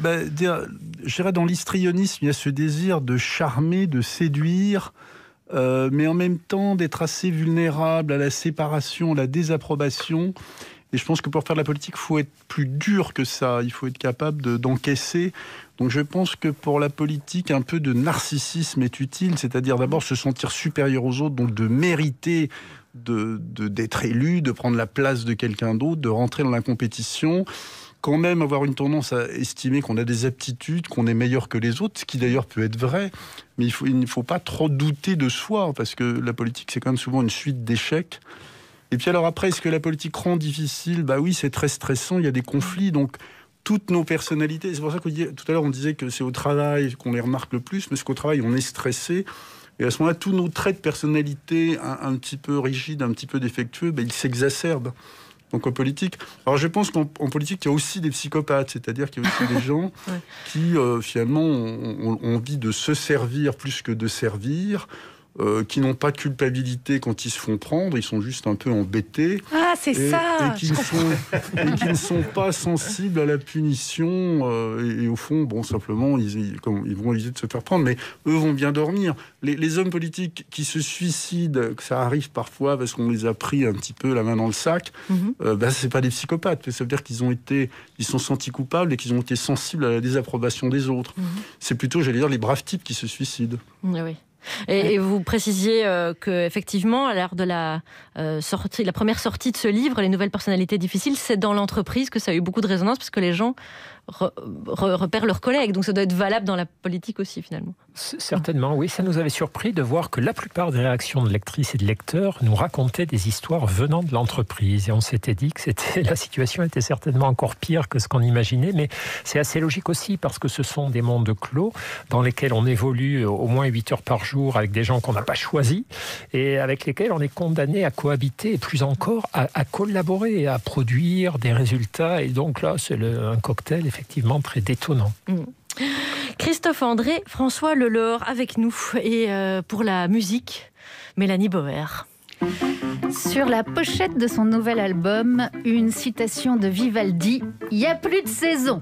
Je dirais dans l'histrionisme, il y a ce désir de charmer, de séduire, mais en même temps d'être assez vulnérable à la séparation, à la désapprobation. Et je pense que pour faire de la politique, il faut être plus dur que ça. Il faut être capable d'encaisser. Donc je pense que pour la politique, un peu de narcissisme est utile, c'est-à-dire d'abord se sentir supérieur aux autres, donc de mériter d'être élu, de prendre la place de quelqu'un d'autre, de rentrer dans la compétition. quand même avoir une tendance à estimer qu'on a des aptitudes, qu'on est meilleur que les autres, ce qui d'ailleurs peut être vrai, mais il ne faut pas trop douter de soi, parce que la politique, c'est quand même souvent une suite d'échecs. Et puis alors après, est-ce que la politique rend difficile ? Bah oui, c'est très stressant, il y a des conflits, donc toutes nos personnalités, c'est pour ça que tout à l'heure on disait que c'est au travail qu'on les remarque le plus, parce qu'au travail on est stressé, et à ce moment-là, tous nos traits de personnalité un petit peu rigides, un petit peu défectueux, ils s'exacerbent. Donc en politique, alors je pense qu'en politique, il y a aussi des psychopathes, c'est-à-dire qu'il y a aussi des gens qui finalement ont envie de se servir plus que de servir, qui n'ont pas de culpabilité quand ils se font prendre, ils sont juste un peu embêtés. Ah, c'est ça. Et qui ne sont pas sensibles à la punition. Et au fond, simplement, ils vont éviter de se faire prendre, mais eux vont bien dormir. Les hommes politiques qui se suicident, ça arrive parfois parce qu'on les a pris un petit peu la main dans le sac, c'est pas des psychopathes. Ça veut dire ils sont sentis coupables et qu'ils ont été sensibles à la désapprobation des autres. C'est plutôt, j'allais dire, les braves types qui se suicident. Oui. Et vous précisiez qu'effectivement, lors de la première sortie de ce livre, Les nouvelles personnalités difficiles, c'est dans l'entreprise que ça a eu beaucoup de résonance, parce que les gens repèrent leurs collègues. Donc ça doit être valable dans la politique aussi, finalement. Certainement, oui. Ça nous avait surpris de voir que la plupart des réactions de lectrices et de lecteurs nous racontaient des histoires venant de l'entreprise. Et on s'était dit que la situation était certainement encore pire que ce qu'on imaginait. Mais c'est assez logique aussi, parce que ce sont des mondes clos dans lesquels on évolue au moins 8 heures par jour avec des gens qu'on n'a pas choisis et avec lesquels on est condamné à cohabiter et plus encore à collaborer, à produire des résultats. Et donc là, c'est un cocktail effectivement très détonnant. Christophe André, François Lelore avec nous. Et pour la musique, Mélanie Bauer. Sur la pochette de son nouvel album, une citation de Vivaldi, « Il n'y a plus de saison ».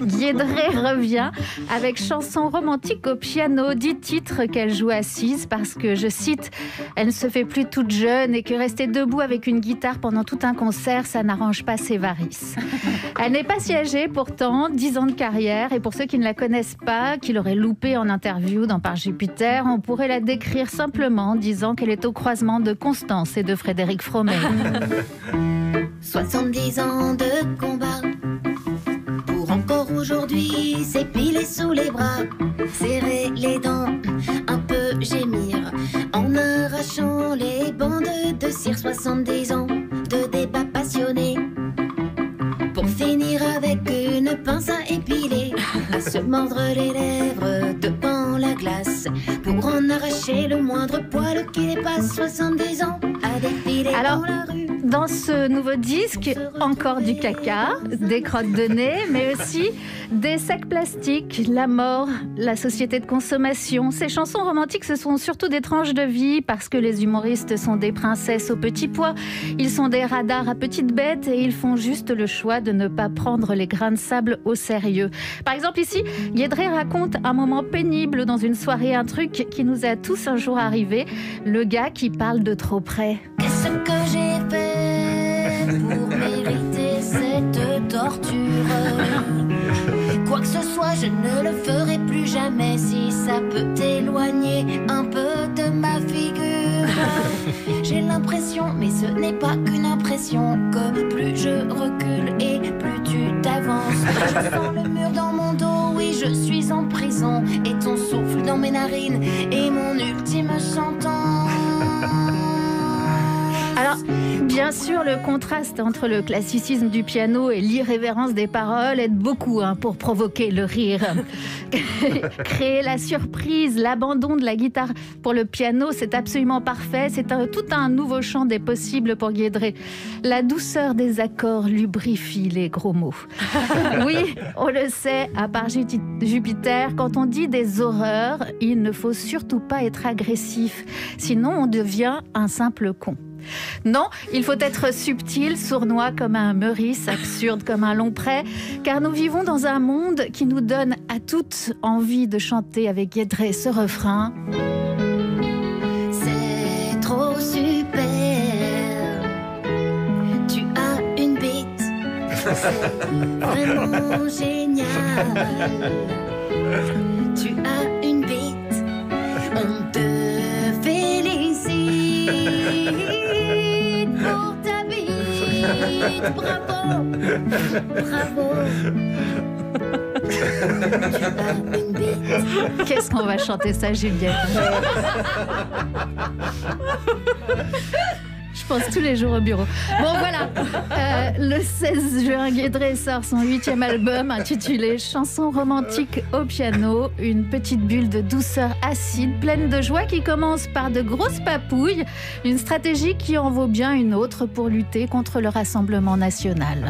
Guédré revient avec chanson romantique au piano, 10 titres qu'elle joue assise parce que, je cite, « Elle ne se fait plus toute jeune et que rester debout avec une guitare pendant tout un concert, ça n'arrange pas ses varices ». Elle n'est pas si âgée pourtant, 10 ans de carrière, et pour ceux qui ne la connaissent pas, qui l'auraient loupée en interview dans Par Jupiter, on pourrait la décrire simplement en disant qu'elle est au croisement de Constance et de Frédéric Fromet. 70 ans de combat pour encore aujourd'hui s'épiler sous les bras, serrer les dents, un peu gémir en arrachant les bandes de cire. 70 ans de débats passionnés pour finir avec une pince à épiler, à se mordre les lèvres devant la glace pour en arracher le moindre poil qui dépasse. 70 ans à défiler dans la rue. Dans ce nouveau disque, encore du caca, des crottes de nez, mais aussi des sacs plastiques, la mort, la société de consommation. Ces chansons romantiques, ce sont surtout des tranches de vie, parce que les humoristes sont des princesses au petit pois, ils sont des radars à petites bêtes et ils font juste le choix de ne pas prendre les grains de sable au sérieux. Par exemple ici, Guédré raconte un moment pénible dans une soirée, un truc qui nous a tous un jour arrivé, le gars qui parle de trop près. Qu'est-ce que j'ai fait pour mériter cette torture? Quoi que ce soit, je ne le ferai plus jamais si ça peut t'éloigner un peu de ma figure. J'ai l'impression, mais ce n'est pas qu'une impression, que plus je recule et plus tu t'avances. Je sens le mur dans mon dos, oui, je suis en prison, et ton souffle dans mes narines est mon ultime chantant. Alors, bien sûr, le contraste entre le classicisme du piano et l'irrévérence des paroles aide beaucoup pour provoquer le rire. Créer la surprise, l'abandon de la guitare pour le piano, c'est absolument parfait. C'est tout un nouveau champ des possibles pour Guédré. La douceur des accords lubrifie les gros mots. Oui, on le sait, à Par Jupiter, quand on dit des horreurs, il ne faut surtout pas être agressif. Sinon, on devient un simple con. Non, il faut être subtil, sournois comme un Meurice, absurde comme un Longpré, car nous vivons dans un monde qui nous donne à toutes envie de chanter avec Guédré ce refrain. C'est trop super, tu as une bite, c'est vraiment génial. Tu as une bite, on te félicite. Pour ta bite, bravo, bravo. Tu as une bite. Qu'est-ce qu'on va chanter ça, Juliette? Je pense tous les jours au bureau. Bon, voilà. Le 16 juin, Guédré sort son 8e album intitulé Chansons romantiques au piano. Une petite bulle de douceur acide, pleine de joie qui commence par de grosses papouilles. Une stratégie qui en vaut bien une autre pour lutter contre le Rassemblement national.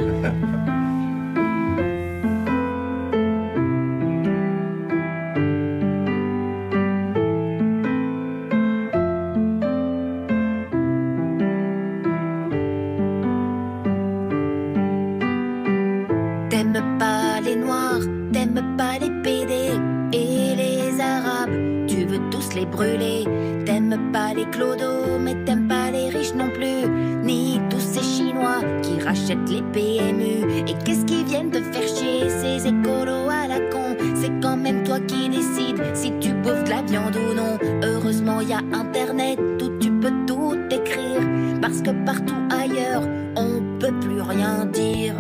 Brûlé. T'aimes pas les clodos, mais t'aimes pas les riches non plus, ni tous ces Chinois qui rachètent les PMU. Et qu'est-ce qu'ils viennent te faire chier, ces écolos à la con? C'est quand même toi qui décides si tu bouffes de la viande ou non. Heureusement y a internet où tu peux tout écrire, parce que partout ailleurs on peut plus rien dire.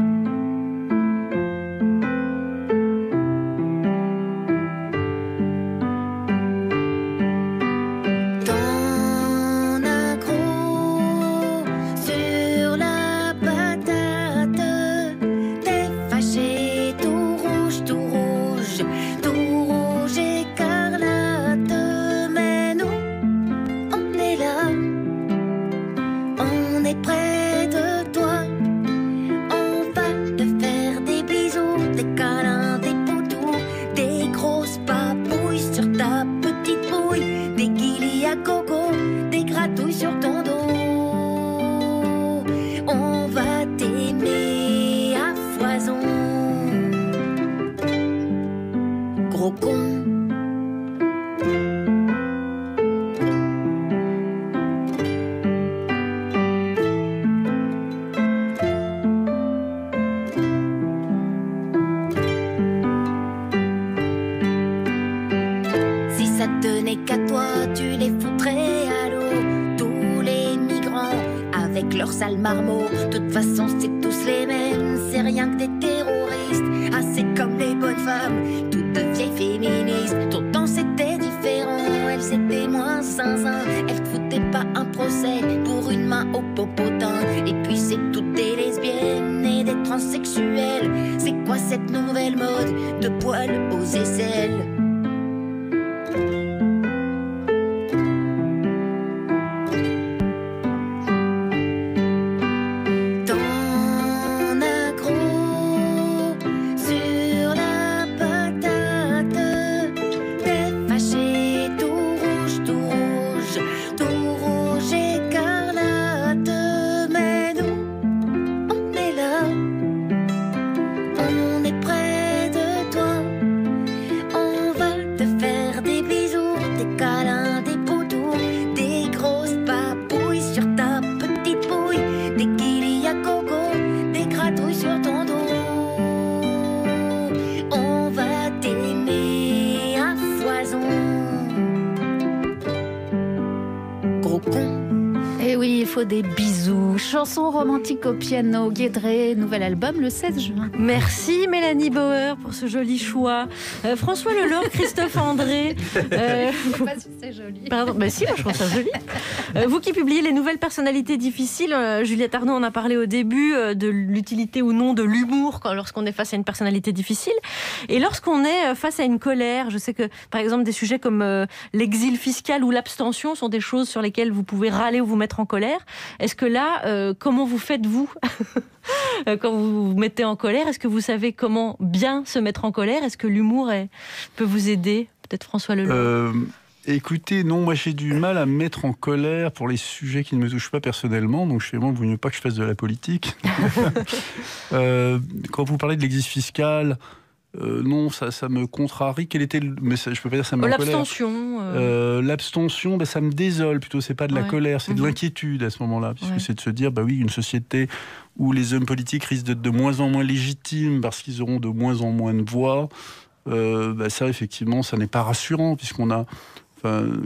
Marmots, de toute façon c'est tous les mêmes, c'est rien que des terroristes. Ah, c'est comme les bonnes femmes, toutes de vieilles féministes. Ton temps c'était différent, elles étaient moins zinzin. Elles te foutaient pas un procès pour une main au popotin. Et puis c'est toutes des lesbiennes et des transsexuels. C'est quoi cette nouvelle mode de poils aux aisselles? Des bisous. Chansons romantiques au piano, Guédré, nouvel album le 16 juin. Merci Mélanie Bauer pour ce joli choix. François Lelore, Christophe André. Je sais pas si c'est joli. Pardon, bah si, moi je trouve ça joli. Vous qui publiez les nouvelles personnalités difficiles, Juliette Arnaud en a parlé au début de l'utilité ou non de l'humour lorsqu'on est face à une personnalité difficile. Et lorsqu'on est face à une colère, je sais que par exemple des sujets comme l'exil fiscal ou l'abstention sont des choses sur lesquelles vous pouvez râler ou vous mettre en colère. Est-ce que là, comment vous faites-vous quand vous vous mettez en colère? Est-ce que vous savez comment bien se mettre en colère? Est-ce que l'humour peut vous aider? Peut-être François Lelore. Écoutez, non, moi j'ai du mal à me mettre en colère pour les sujets qui ne me touchent pas personnellement, donc chez moi, il ne vaut mieux pas que je fasse de la politique. Quand vous parlez de l'exil fiscal, non, ça me contrarie. Quel était le message? Je peux pas dire ça me l'abstention. L'abstention, ça me désole plutôt. C'est pas de la colère, c'est de l'inquiétude à ce moment-là, puisque c'est de se dire, bah oui, une société où les hommes politiques risquent d'être de moins en moins légitimes parce qu'ils auront de moins en moins de voix. Ça, effectivement, ça n'est pas rassurant, puisqu'on a,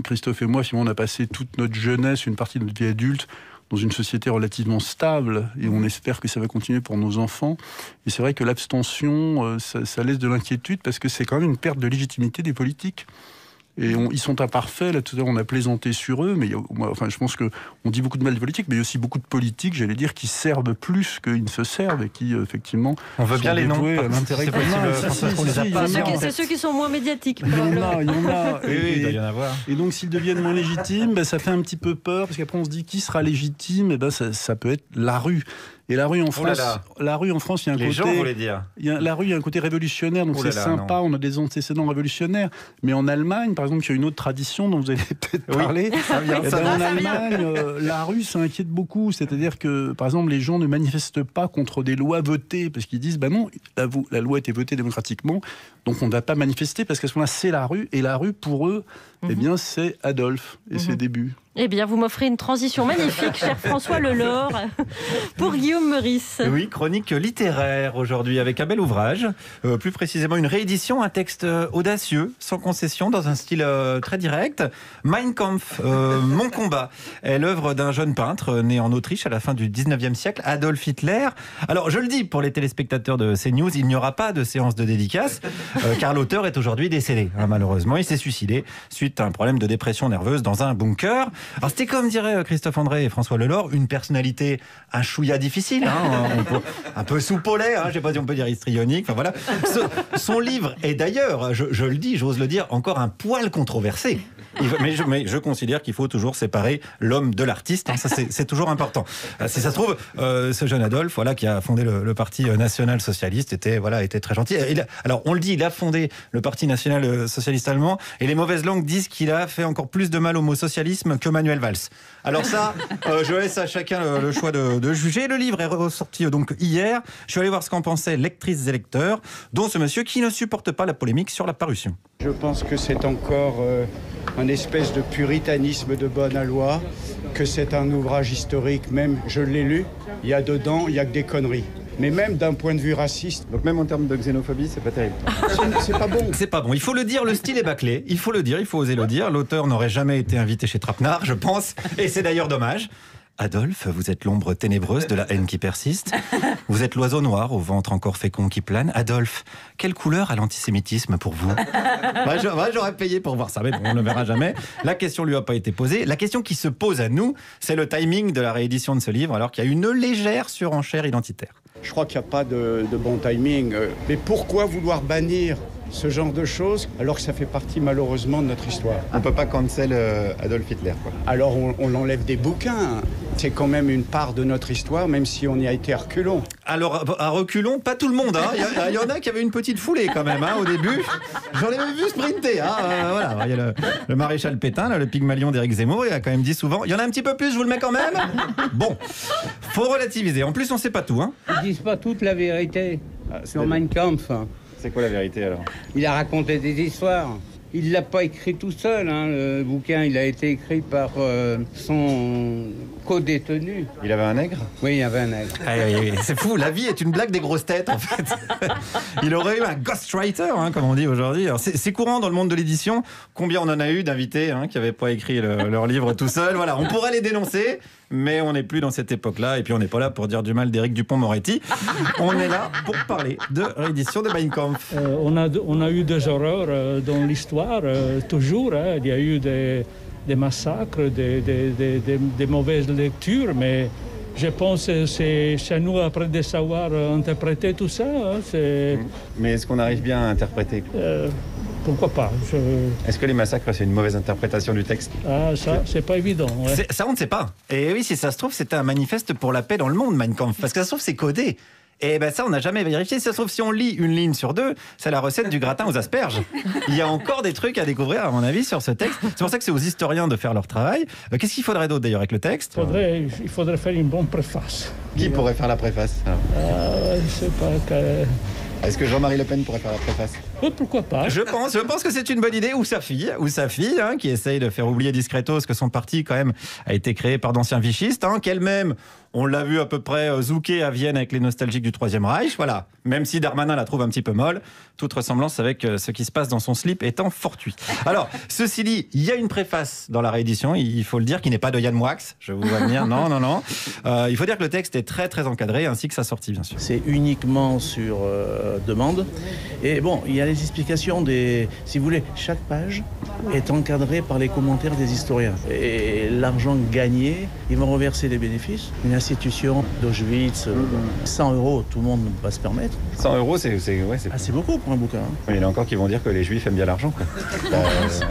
Christophe et moi, finalement, on a passé toute notre jeunesse, une partie de notre vie adulte, dans une société relativement stable, et on espère que ça va continuer pour nos enfants. Et c'est vrai que l'abstention, ça laisse de l'inquiétude, parce que c'est quand même une perte de légitimité des politiques. Et ils sont imparfaits. Là, tout à l'heure, on a plaisanté sur eux, mais je pense qu'on dit beaucoup de mal des politiques, mais il y a aussi beaucoup de politiques, j'allais dire, qui servent plus qu'ils ne se servent et qui, effectivement, on veut bien les noms à l'intérêt commun. C'est ceux qui sont moins médiatiques. Il y en a. Il doit y en avoir. Et donc, s'ils deviennent moins légitimes, ça fait un petit peu peur, parce qu'après, on se dit qui sera légitime, et ça peut être la rue. Et la rue en France, il y a un côté. Les gens, vous voulez dire. La rue, il y a un côté révolutionnaire, donc c'est sympa. Non. On a des antécédents révolutionnaires. Mais en Allemagne, par exemple, il y a une autre tradition dont vous allez peut-être parler. En Allemagne, la rue, ça inquiète beaucoup. C'est-à-dire que, par exemple, les gens ne manifestent pas contre des lois votées parce qu'ils disent, non, la loi a été votée démocratiquement, donc on ne va pas manifester parce qu'à ce moment-là, c'est la rue. Et la rue, pour eux, c'est Adolphe et ses débuts. Eh bien, vous m'offrez une transition magnifique, cher François Lelore, pour Guillaume Meurice. Oui, chronique littéraire aujourd'hui avec un bel ouvrage, plus précisément une réédition, un texte audacieux, sans concession, dans un style très direct. Mein Kampf, Mon combat, est l'œuvre d'un jeune peintre né en Autriche à la fin du 19e siècle, Adolf Hitler. Alors, je le dis pour les téléspectateurs de CNews, il n'y aura pas de séance de dédicace, car l'auteur est aujourd'hui décédé. Malheureusement, il s'est suicidé suite à un problème de dépression nerveuse dans un bunker. Alors c'était comme dirait Christophe André et François Lelore, une personnalité un chouïa difficile, un peu soupe au lait, je ne sais pas si on peut dire histrionique, enfin voilà. Son livre est d'ailleurs, je le dis, j'ose le dire, encore un poil controversé. Mais je considère qu'il faut toujours séparer l'homme de l'artiste, ça c'est toujours important. Si ça se trouve, ce jeune Adolphe, qui a fondé le Parti National Socialiste, était très gentil. Alors on le dit, il a fondé le Parti National Socialiste allemand, et les mauvaises langues disent qu'il a fait encore plus de mal au mot socialisme que Manuel Valls. Alors ça, je laisse à chacun le choix de juger. Le livre est ressorti donc hier. Je suis allé voir ce qu'en pensaient lectrices et lecteurs, dont ce monsieur qui ne supporte pas la polémique sur la parution. Je pense que c'est encore un espèce de puritanisme de bonne loi, que c'est un ouvrage historique, même je l'ai lu, il y a dedans, il n'y a que des conneries. Mais même d'un point de vue raciste. Donc même en termes de xénophobie, c'est pas terrible. C'est pas bon. C'est pas bon. Il faut le dire, le style est bâclé. Il faut le dire, il faut oser le dire. L'auteur n'aurait jamais été invité chez Trapenard, je pense. Et c'est d'ailleurs dommage. Adolphe, vous êtes l'ombre ténébreuse de la haine qui persiste. Vous êtes l'oiseau noir au ventre encore fécond qui plane. Adolphe, quelle couleur a l'antisémitisme pour vous ? J'aurais payé pour voir ça, mais bon, on ne le verra jamais. La question lui a pas été posée. La question qui se pose à nous, c'est le timing de la réédition de ce livre, alors qu'il y a une légère surenchère identitaire. Je crois qu'il n'y a pas de bon timing. Mais pourquoi vouloir bannir ce genre de choses alors que ça fait partie malheureusement de notre histoire? On ne peut pas cancel Adolf Hitler, quoi. Alors on l'enlève des bouquins. C'est quand même une part de notre histoire, même si on y a été à reculons. Alors, à reculons, pas tout le monde. Il y en a qui avaient une petite foulée quand même au début. J'en ai même vu sprinter. Voilà. Il y a le maréchal Pétain, le Pygmalion d'Éric Zemmour, il a quand même dit souvent. Il y en a un petit peu plus, je vous le mets quand même. Bon, faut relativiser. En plus, on sait pas tout. Ils disent pas toute la vérité sur Mein Kampf. C'est quoi la vérité alors? Il a raconté des histoires. Il ne l'a pas écrit tout seul, le bouquin. Il a été écrit par son co-détenu. Il avait un nègre? Oui, il avait un nègre. C'est fou, la vie est une blague des grosses têtes, en fait. Il aurait eu un ghostwriter, comme on dit aujourd'hui. C'est courant dans le monde de l'édition. Combien on en a eu d'invités qui n'avaient pas écrit leur livre tout seul. Voilà, on pourrait les dénoncer, mais on n'est plus dans cette époque-là. Et puis on n'est pas là pour dire du mal d'Éric Dupond-Moretti. On est là pour parler de réédition de Mein Kampf. On a eu des horreurs dans l'histoire, toujours. Il y a eu des massacres, des mauvaises lectures, mais je pense que c'est chez nous après de savoir interpréter tout ça. Mais est-ce qu'on arrive bien à interpréter? Pourquoi pas? Est-ce que les massacres, c'est une mauvaise interprétation du texte? Ça, c'est pas évident. Ouais. Ça, on ne sait pas. Et oui, si ça se trouve, c'était un manifeste pour la paix dans le monde, Mein Kampf. Parce que ça se trouve, c'est codé. Et ça, on n'a jamais vérifié. Si ça se trouve, si on lit une ligne sur deux, c'est la recette du gratin aux asperges. Il y a encore des trucs à découvrir, à mon avis, sur ce texte. C'est pour ça que c'est aux historiens de faire leur travail. Qu'est-ce qu'il faudrait d'autre, d'ailleurs, avec le texte? Il faudrait faire une bonne préface. Qui pourrait faire la préface? Je sais pas. Est-ce que Jean-Marie Le Pen pourrait faire la préface? Pourquoi pas? Je pense que c'est une bonne idée. Ou sa fille, hein, qui essaye de faire oublier discretos que son parti, quand même, a été créé par d'anciens vichistes, hein, qu'elle-même, on l'a vu à peu près zouker à Vienne avec les nostalgiques du Troisième Reich. Voilà. Même si Darmanin la trouve un petit peu molle, toute ressemblance avec ce qui se passe dans son slip étant fortuit. Alors, ceci dit, il y a une préface dans la réédition, il faut le dire, qui n'est pas de Yann Moix. Je vous vois venir. Non. Il faut dire que le texte est très très encadré, ainsi que sa sortie, bien sûr. C'est uniquement sur demande. Et bon, il y a les explications si vous voulez, chaque page est encadrée par les commentaires des historiens. Et l'argent gagné, ils vont reverser les bénéfices. Une institution d'Auschwitz, 100 €, tout le monde ne peut pas se permettre. 100 €, c'est beaucoup pour un bouquin. Hein. Il y en a encore qui vont dire que les Juifs aiment bien l'argent.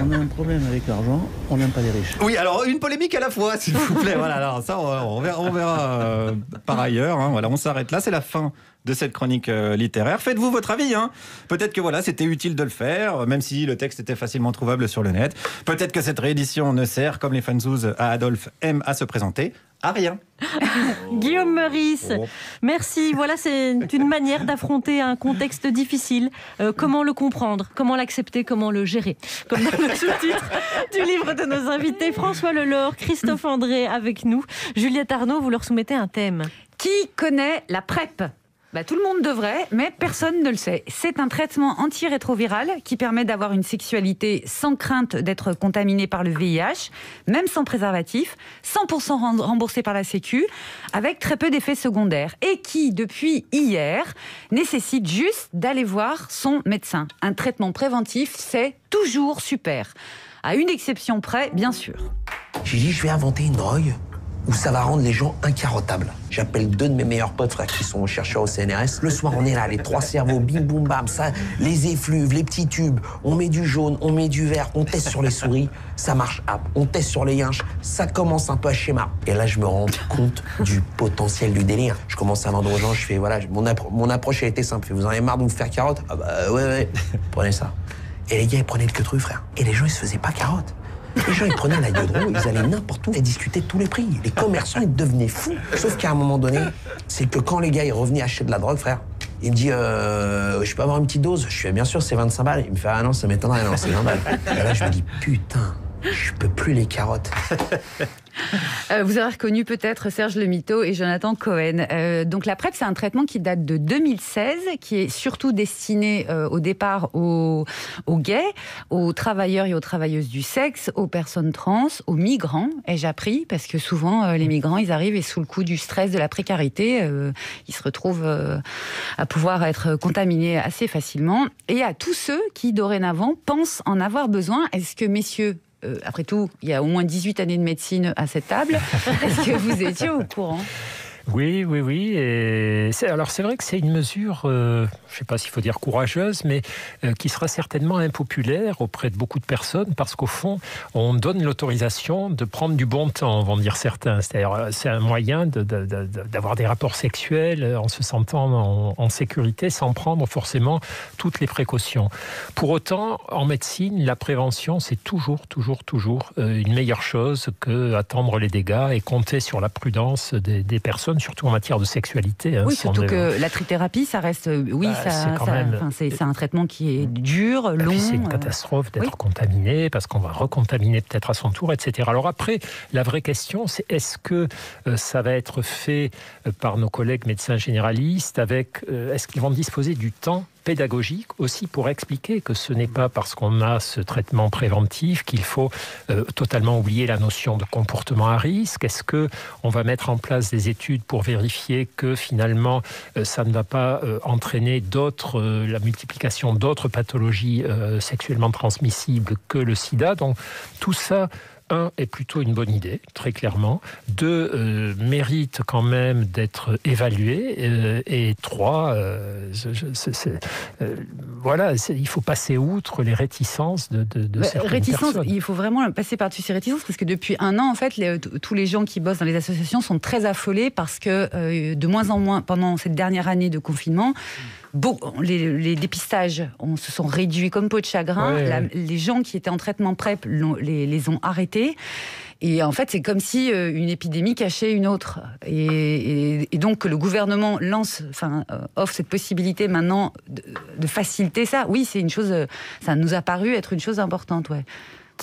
On a un problème avec l'argent, on n'aime pas les riches. Oui, alors une polémique à la fois, s'il vous plaît. Voilà, alors ça, on verra par ailleurs. Hein. Voilà, on s'arrête là, c'est la fin de cette chronique littéraire. Faites-vous votre avis. Hein. Peut-être que voilà, c'était utile de le faire, même si le texte était facilement trouvable sur le net. Peut-être que cette réédition ne sert, comme les fanzouz à Adolphe aiment à se présenter, à rien. Guillaume Meurice, merci. Voilà, c'est une manière d'affronter un contexte difficile. Comment le comprendre, comment l'accepter, comment le gérer. Comme dans le sous-titre du livre de nos invités, François Lelore, Christophe André avec nous. Juliette Arnaud, vous leur soumettez un thème. Qui connaît la PrEP ? Tout le monde devrait, mais personne ne le sait. C'est un traitement antirétroviral qui permet d'avoir une sexualité sans crainte d'être contaminé par le VIH, même sans préservatif, 100% remboursé par la Sécu, avec très peu d'effets secondaires, et qui, depuis hier, nécessite juste d'aller voir son médecin. Un traitement préventif, c'est toujours super. À une exception près, bien sûr. J'ai dit, je vais inventer une drogue où ça va rendre les gens incarottables. J'appelle 2 de mes meilleurs potes, frère, qui sont chercheurs au CNRS. Le soir, on est là, les 3 cerveaux, bim, boum, bam, ça, les effluves, les petits tubes. On met du jaune, on met du vert, on teste sur les souris, ça marche. On teste sur les yinches, ça commence un peu à schéma. Et là, je me rends compte du potentiel du délire. Je commence à vendre aux gens, je fais, voilà, mon approche a été simple. Vous en avez marre de vous faire carotte? Ah bah ouais, prenez ça. Et les gars, ils prenaient le queutru, frère. Et les gens, ils se faisaient pas carotte. Les gens, ils prenaient la Yodro, ils allaient n'importe où et discutaient de tous les prix. Les commerçants, ils devenaient fous. Sauf qu'à un moment donné, c'est que quand les gars, ils revenaient acheter de la drogue, frère, il me dit, je peux avoir une petite dose? Je fais, bien sûr, c'est 25 balles. Il me fait, ah non, ça m'étonnerait, non, c'est 20 balles. Et là, je me dis, putain, je peux plus les carottes. Vous avez reconnu peut-être Serge Le Mito et Jonathan Cohen. Donc la PrEP, c'est un traitement qui date de 2016, qui est surtout destiné au départ aux gays, aux travailleurs et aux travailleuses du sexe, aux personnes trans, aux migrants, ai-je appris, parce que souvent les migrants, ils arrivent et sous le coup du stress, de la précarité, ils se retrouvent à pouvoir être contaminés assez facilement. Et à tous ceux qui, dorénavant, pensent en avoir besoin. Est-ce que, messieurs, après tout, il y a au moins 18 années de médecine à cette table. Est-ce que vous étiez au courant ? Oui. Et alors c'est vrai que c'est une mesure, je ne sais pas s'il faut dire courageuse, mais qui sera certainement impopulaire auprès de beaucoup de personnes, parce qu'au fond, on donne l'autorisation de prendre du bon temps, vont dire certains. C'est-à-dire, c'est un moyen d'avoir des rapports sexuels en se sentant en sécurité, sans prendre forcément toutes les précautions. Pour autant, en médecine, la prévention, c'est toujours une meilleure chose que attendre les dégâts et compter sur la prudence des personnes, surtout en matière de sexualité. Oui, surtout que la trithérapie, ça reste... c'est un traitement qui est dur, long... C'est une catastrophe d'être contaminé, parce qu'on va recontaminer peut-être à son tour, etc. Alors après, la vraie question, c'est est-ce que ça va être fait par nos collègues médecins généralistes, est-ce qu'ils vont disposer du temps pédagogique aussi pour expliquer que ce n'est pas parce qu'on a ce traitement préventif qu'il faut totalement oublier la notion de comportement à risque. Est-ce qu'on va mettre en place des études pour vérifier que finalement ça ne va pas entraîner la multiplication d'autres pathologies sexuellement transmissibles que le sida? Donc tout ça, est plutôt une bonne idée, très clairement. 2, mérite quand même d'être évalué. Et 3, il faut passer outre les réticences de certaines personnes. Il faut vraiment passer par-dessus ces réticences, parce que depuis 1 an, en fait, tous les gens qui bossent dans les associations sont très affolés, parce que de moins en moins, pendant cette dernière année de confinement, les dépistages se sont réduits comme peau de chagrin. Les gens qui étaient en traitement PrEP les ont arrêtés. Et en fait, c'est comme si une épidémie cachait une autre. Et donc, que le gouvernement offre cette possibilité maintenant de faciliter ça. Oui, c'est une chose, ça nous a paru être une chose importante, ouais.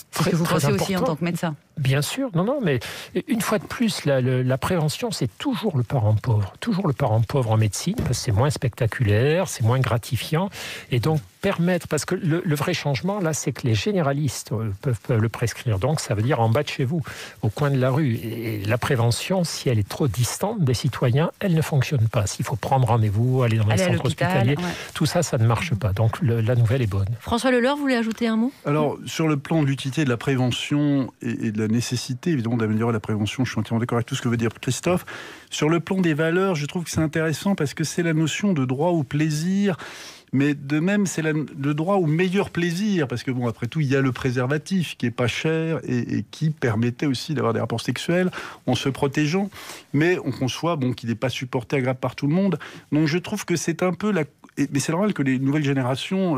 C'est ce que vous pensez aussi en tant que médecin. Bien sûr, non, mais une fois de plus, la prévention, c'est toujours le parent pauvre. Toujours le parent pauvre en médecine, parce que c'est moins spectaculaire, c'est moins gratifiant. Et donc, permettre, parce que le vrai changement, là, c'est que les généralistes peuvent le prescrire. Donc, ça veut dire en bas de chez vous, au coin de la rue. Et la prévention, si elle est trop distante des citoyens, elle ne fonctionne pas. S'il faut prendre rendez-vous, aller dans les centres hospitaliers, tout ça, ça ne marche pas. Donc, la nouvelle est bonne. François Leleur, vous voulez ajouter un mot ? Alors, sur le plan de l'utilité de la prévention et de la nécessité, évidemment, d'améliorer la prévention, je suis entièrement d'accord avec tout ce que veut dire Christophe. Sur le plan des valeurs, je trouve que c'est intéressant parce que c'est la notion de droit au plaisir, mais de même, c'est le droit au meilleur plaisir, parce que, bon, après tout, il y a le préservatif qui est pas cher et qui permettait aussi d'avoir des rapports sexuels en se protégeant, mais on conçoit, qu'il n'est pas supporté, agréable par tout le monde. Donc, je trouve que c'est un peu mais c'est normal que les nouvelles générations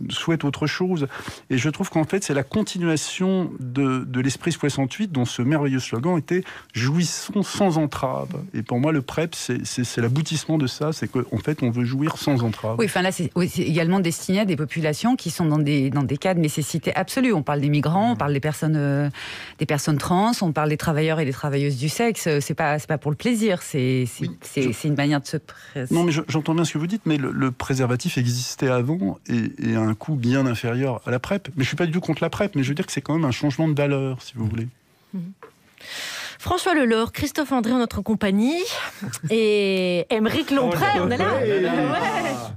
souhaitent autre chose. Et je trouve qu'en fait, c'est la continuation de l'esprit 68 dont ce merveilleux slogan était « Jouissons sans entrave ». Et pour moi, le PrEP, c'est l'aboutissement de ça. C'est qu'en fait, on veut jouir sans entrave. Oui, là, c'est également destiné à des populations qui sont dans des cas de nécessité absolue. On parle des migrants, on parle des personnes trans, on parle des travailleurs et des travailleuses du sexe. C'est pas pour le plaisir. C'est une manière de se... Non, mais j'entends bien ce que vous dites, mais le préservatif existait avant et à un coût bien inférieur à la PrEP. Mais je ne suis pas du tout contre la PrEP, mais je veux dire que c'est quand même un changement de valeur, si vous voulez. François Leleur, Christophe André en notre compagnie et Aymeric Lomprey, on est là. Ouais.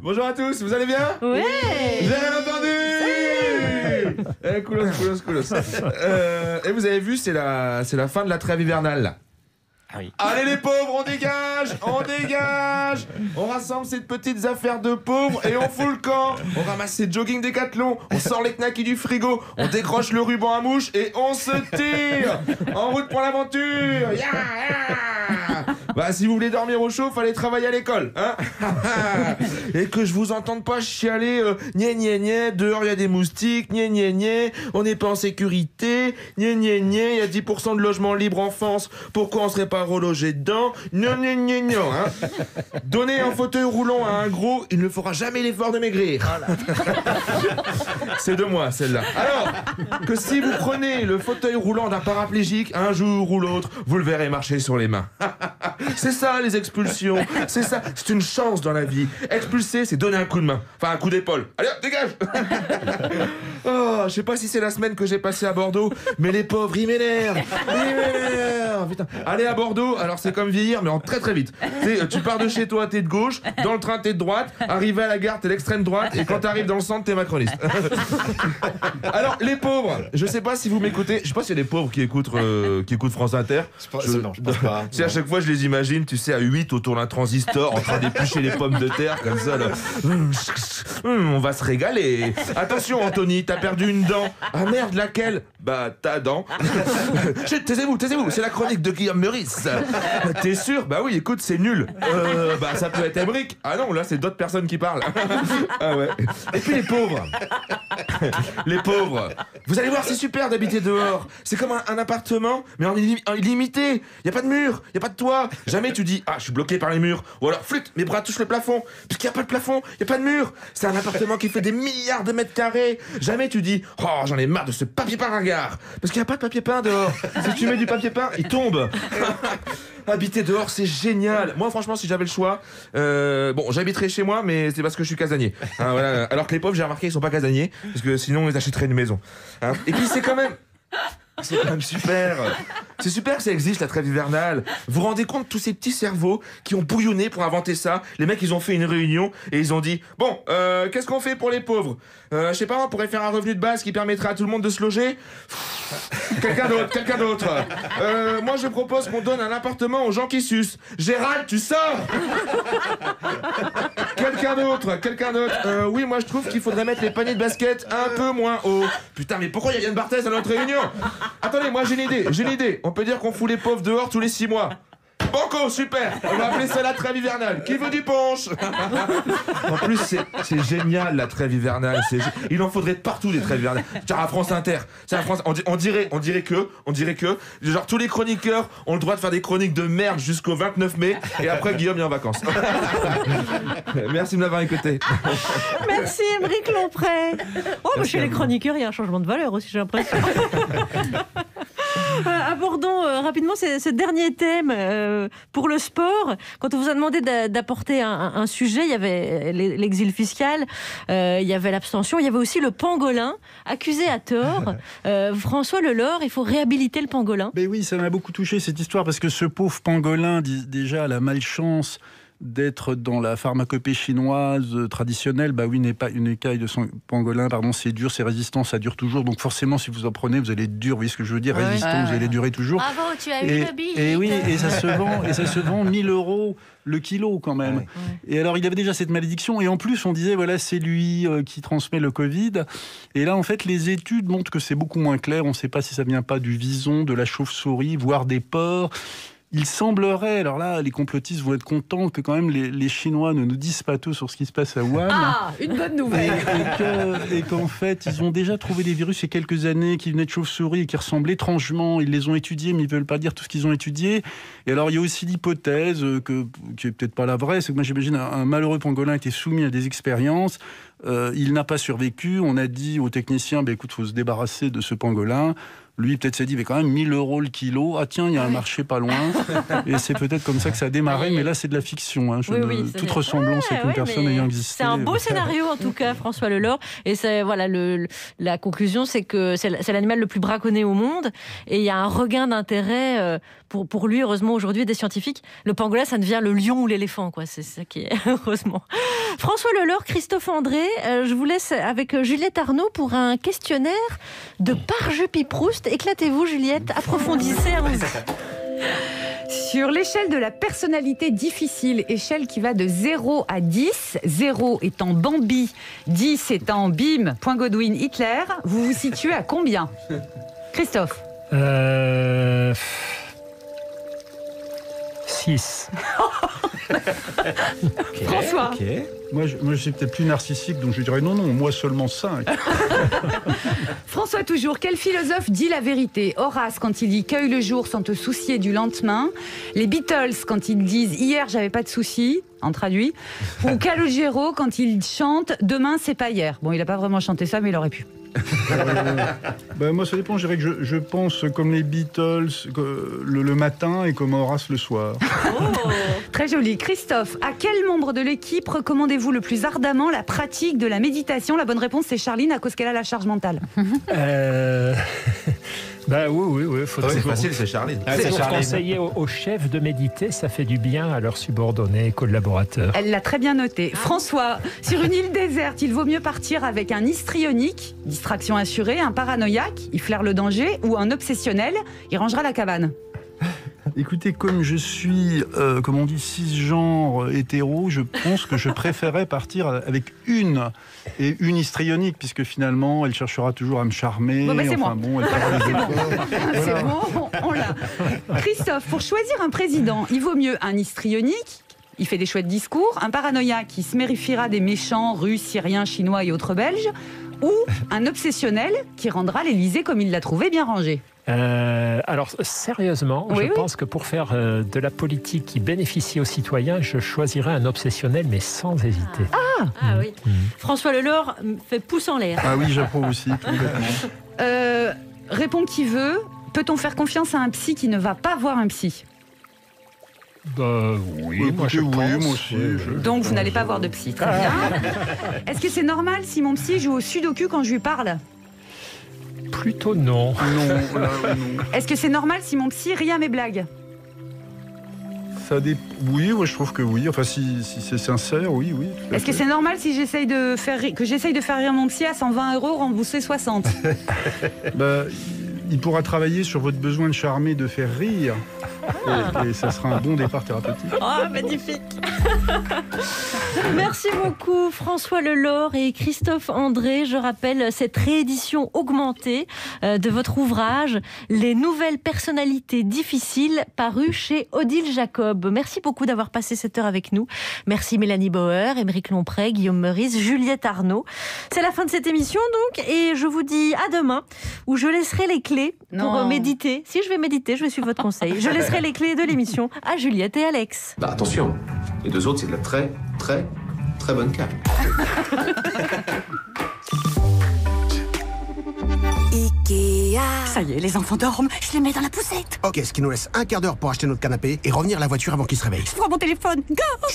Bonjour à tous, vous allez bien ? Ouais. Vous avez entendu ? Coolos. Et vous avez vu, c'est la fin de la trêve hivernale là. Ah oui. Allez les pauvres, on dégage. On rassemble ces petites affaires de pauvres et on fout le camp. On ramasse ces jogging Décathlon, on sort les knackis du frigo, on décroche le ruban à mouche et on se tire. En route pour l'aventure. Bah si vous voulez dormir au chaud, fallait travailler à l'école, hein. Et que je vous entende pas chialer, gné, dehors il y a des moustiques, gné, on n'est pas en sécurité, gné, il y a 10% de logements libres en France, pourquoi on serait pas relogé dedans, non, hein. Donner un fauteuil roulant à un gros, il ne fera jamais l'effort de maigrir. C'est de moi celle-là. Alors que si vous prenez le fauteuil roulant d'un paraplégique, un jour ou l'autre, vous le verrez marcher sur les mains. C'est ça les expulsions, c'est ça, c'est une chance dans la vie. Expulser, c'est donner un coup de main, enfin un coup d'épaule. Allez hop, dégage. Oh, je sais pas si c'est la semaine que j'ai passée à Bordeaux, mais les pauvres, ils m'énervent. Putain. Allez à Bordeaux, alors c'est comme vieillir, mais en très très vite. Tu pars de chez toi, t'es de gauche, dans le train, t'es de droite, arrivé à la gare, t'es l'extrême droite, et quand t'arrives dans le centre, t'es macroniste. Alors, les pauvres, je sais pas si vous m'écoutez, je sais pas s'il y a des pauvres qui écoutent France Inter. Non, je pense pas. Si à chaque fois je les imagine, tu sais, à 8 autour d'un transistor, en train d'éplucher les pommes de terre, comme ça, là. On va se régaler. Attention, Anthony, t'as perdu une dent. Ah merde, laquelle ? Bah, ta dent. Taisez-vous, c'est la chronique de Guillaume Meurice. T'es sûr ? Bah oui, écoute, c'est nul. Bah, ça peut être Aymeric. Ah non, là, c'est d'autres personnes qui parlent. Ah ouais. Et puis les pauvres. Les pauvres. Vous allez voir, c'est super d'habiter dehors. C'est comme un appartement, mais en illimité. Y a pas de mur, y a pas de toit. Jamais tu dis, ah, je suis bloqué par les murs. Ou alors, flûte, mes bras touchent le plafond. Puisqu'il y a pas de plafond, y a pas de mur. C'est un appartement qui fait des milliards de mètres carrés. Jamais tu dis, oh, j'en ai marre de ce papier peint ringard. Parce qu'il y a pas de papier peint dehors. Si tu mets du papier peint, il tombe. Habiter dehors, c'est génial. Moi, franchement, si j'avais le choix, bon, j'habiterais chez moi, mais c'est parce que je suis casanier. Hein, voilà. Alors que les pauvres, j'ai remarqué, ils sont pas casaniers, parce que sinon, ils achèteraient une maison. Hein. Et puis, c'est quand même super. C'est super que ça existe, la trêve hivernale. Vous vous rendez compte de tous ces petits cerveaux qui ont bouillonné pour inventer ça? Les mecs, ils ont fait une réunion et ils ont dit, bon, qu'est-ce qu'on fait pour les pauvres? Je sais pas, on pourrait faire un revenu de base qui permettrait à tout le monde de se loger. Quelqu'un d'autre. Moi, je propose qu'on donne un appartement aux gens qui sucent. Gérald, tu sors. Quelqu'un d'autre. Oui, moi, je trouve qu'il faudrait mettre les paniers de basket un peu moins haut. Putain, mais pourquoi il y a Yann Barthès à notre réunion? Attendez, moi, j'ai une idée. On peut dire qu'on fout les pauvres dehors tous les 6 mois. Banco, super. On va appeler ça la trêve hivernale. Qui veut du punch? En plus, c'est génial la trêve hivernale. Il en faudrait de partout des trêves hivernales. Tiens, à France Inter, on dirait que, genre tous les chroniqueurs ont le droit de faire des chroniques de merde jusqu'au 29 mai et après Guillaume est en vacances. Merci de m'avoir écouté. Merci Émeric Lomprey. Oh, chez les chroniqueurs, il y a un changement de valeur aussi, j'ai l'impression. Abordons rapidement ce dernier thème pour le sport. Quand on vous a demandé d'apporter un sujet, il y avait l'exil fiscal, il y avait l'abstention, il y avait aussi le pangolin, accusé à tort. François Lelore, il faut réhabiliter le pangolin. Mais oui, ça m'a beaucoup touché cette histoire parce que ce pauvre pangolin, déjà, a la malchance d'être dans la pharmacopée chinoise traditionnelle. Bah oui, une écaille de son pangolin, pardon, c'est dur, c'est résistant, ça dure toujours. Donc forcément, si vous en prenez, vous allez être dur. Vous voyez ce que je veux dire? Résistant, vous allez durer toujours. Bravo, tu as eu le billet. Et oui, et ça se vend 1000 € le kilo quand même. Ouais. Et alors, il avait déjà cette malédiction. Et en plus, on disait, voilà, c'est lui qui transmet le Covid. Et là, en fait, les études montrent que c'est beaucoup moins clair. On ne sait pas si ça vient pas du vison, de la chauve-souris, voire des porcs. Il semblerait, alors là, les complotistes vont être contents que quand même les Chinois ne nous disent pas tout sur ce qui se passe à Wuhan. Ah, une bonne nouvelle. Et qu'en fait, ils ont déjà trouvé des virus il y a quelques années qui venaient de chauves-souris et qui ressemblent étrangement. Ils les ont étudiés, mais ils ne veulent pas dire tout ce qu'ils ont étudié. Et alors, il y a aussi l'hypothèse, qui n'est peut-être pas la vraie, c'est que moi j'imagine un malheureux pangolin a été soumis à des expériences. Il n'a pas survécu. On a dit aux techniciens, écoute, il faut se débarrasser de ce pangolin. Lui, peut-être s'est dit, mais quand même, 1000 € le kilo. Ah tiens, il y a un marché pas loin. Et c'est peut-être comme ça que ça a démarré, mais là, c'est de la fiction. Hein. Toute ressemblance avec une personne ayant existé. C'est un beau scénario, en tout cas, François Lelore. Et voilà, la conclusion, c'est que c'est l'animal le plus braconné au monde. Et il y a un regain d'intérêt pour lui, heureusement, aujourd'hui, des scientifiques. Le pangolin, ça devient le lion ou l'éléphant, quoi. C'est ça qui est, heureusement. François Lelore, Christophe André, je vous laisse avec Juliette Arnaud pour un questionnaire de Parjeux-Piproust. Éclatez-vous, Juliette, approfondissez. Sur l'échelle de la personnalité difficile, échelle qui va de 0 à 10, 0 étant Bambi, 10 étant Bim, point Godwin, Hitler, vous vous situez à combien? Christophe? 6. François? Moi, je suis peut-être plus narcissique, donc je dirais non, moi seulement 5. François, toujours, quel philosophe dit la vérité? Horace, quand il dit « cueille le jour sans te soucier du lendemain ». Les Beatles, quand ils disent « hier, j'avais pas de soucis », en traduit. Ou Calogero, quand il chante « demain, c'est pas hier ». Bon, il n'a pas vraiment chanté ça, mais il aurait pu. Moi, ça dépend. Je dirais que je pense comme les Beatles le matin et comme Horace le soir. Oh, très joli. Christophe, à quel membre de l'équipe recommandez-vous le plus ardemment la pratique de la méditation? La bonne réponse, c'est Charline, à cause qu'elle a la charge mentale. Oui. C'est facile, c'est Charline. C'est pour conseiller aux chefs de méditer, ça fait du bien à leurs subordonnés et collaborateurs. Elle l'a très bien noté. François, sur une île déserte, il vaut mieux partir avec un histrionique, distraction assurée, un paranoïaque, il flaire le danger, ou un obsessionnel, il rangera la cabane. Écoutez, comme je suis, comme on dit, cisgenre hétéro, je pense que je préférais partir avec une histrionique, puisque finalement, elle cherchera toujours à me charmer. Bon, c'est moi. C'est bon, on l'a. Christophe, pour choisir un président, il vaut mieux un histrionique, il fait des chouettes discours, un paranoïaque qui se méfiera des méchants russes, syriens, chinois et autres belges, ou un obsessionnel qui rendra l'Élysée comme il l'a trouvé bien rangé. Alors, sérieusement, je pense que pour faire de la politique qui bénéficie aux citoyens, je choisirais un obsessionnel, mais sans hésiter. Oui. François Lelore fait pouce en l'air. Ah oui, j'approuve aussi, complètement. Répond qui veut. Peut-on faire confiance à un psy qui ne va pas voir un psy? Oui, moi aussi. Donc vous n'allez pas voir de psy, très bien. Est-ce que c'est normal si mon psy joue au sudoku quand je lui parle? Plutôt non. Non. Est-ce que c'est normal si mon psy rit à mes blagues? Oui, je trouve que oui. Enfin, si c'est sincère, oui. Est-ce que c'est normal si j'essaye de faire rire mon psy à 120 € remboursé 60? Il pourra travailler sur votre besoin de charmer, de faire rire. Et ça sera un bon départ thérapeutique. Oh, magnifique. Merci beaucoup François Lelore et Christophe André. Je rappelle cette réédition augmentée de votre ouvrage « Les nouvelles personnalités difficiles » paru chez Odile Jacob. Merci beaucoup d'avoir passé cette heure avec nous. Merci Mélanie Bauer, Émeric Lomprey, Guillaume Meurice, Juliette Arnaud. C'est la fin de cette émission donc et je vous dis à demain où je laisserai les clés pour méditer. Si je vais méditer, je vais suivre votre conseil. Je laisserai les clés de l'émission à Juliette et Alex. Bah attention, les deux autres c'est de la très bonne cave. Ikea. Ça y est, les enfants dorment, je les mets dans la poussette. Ok, ce qui nous laisse un quart d'heure pour acheter notre canapé et revenir à la voiture avant qu'ils se réveillent. Je prends mon téléphone, go.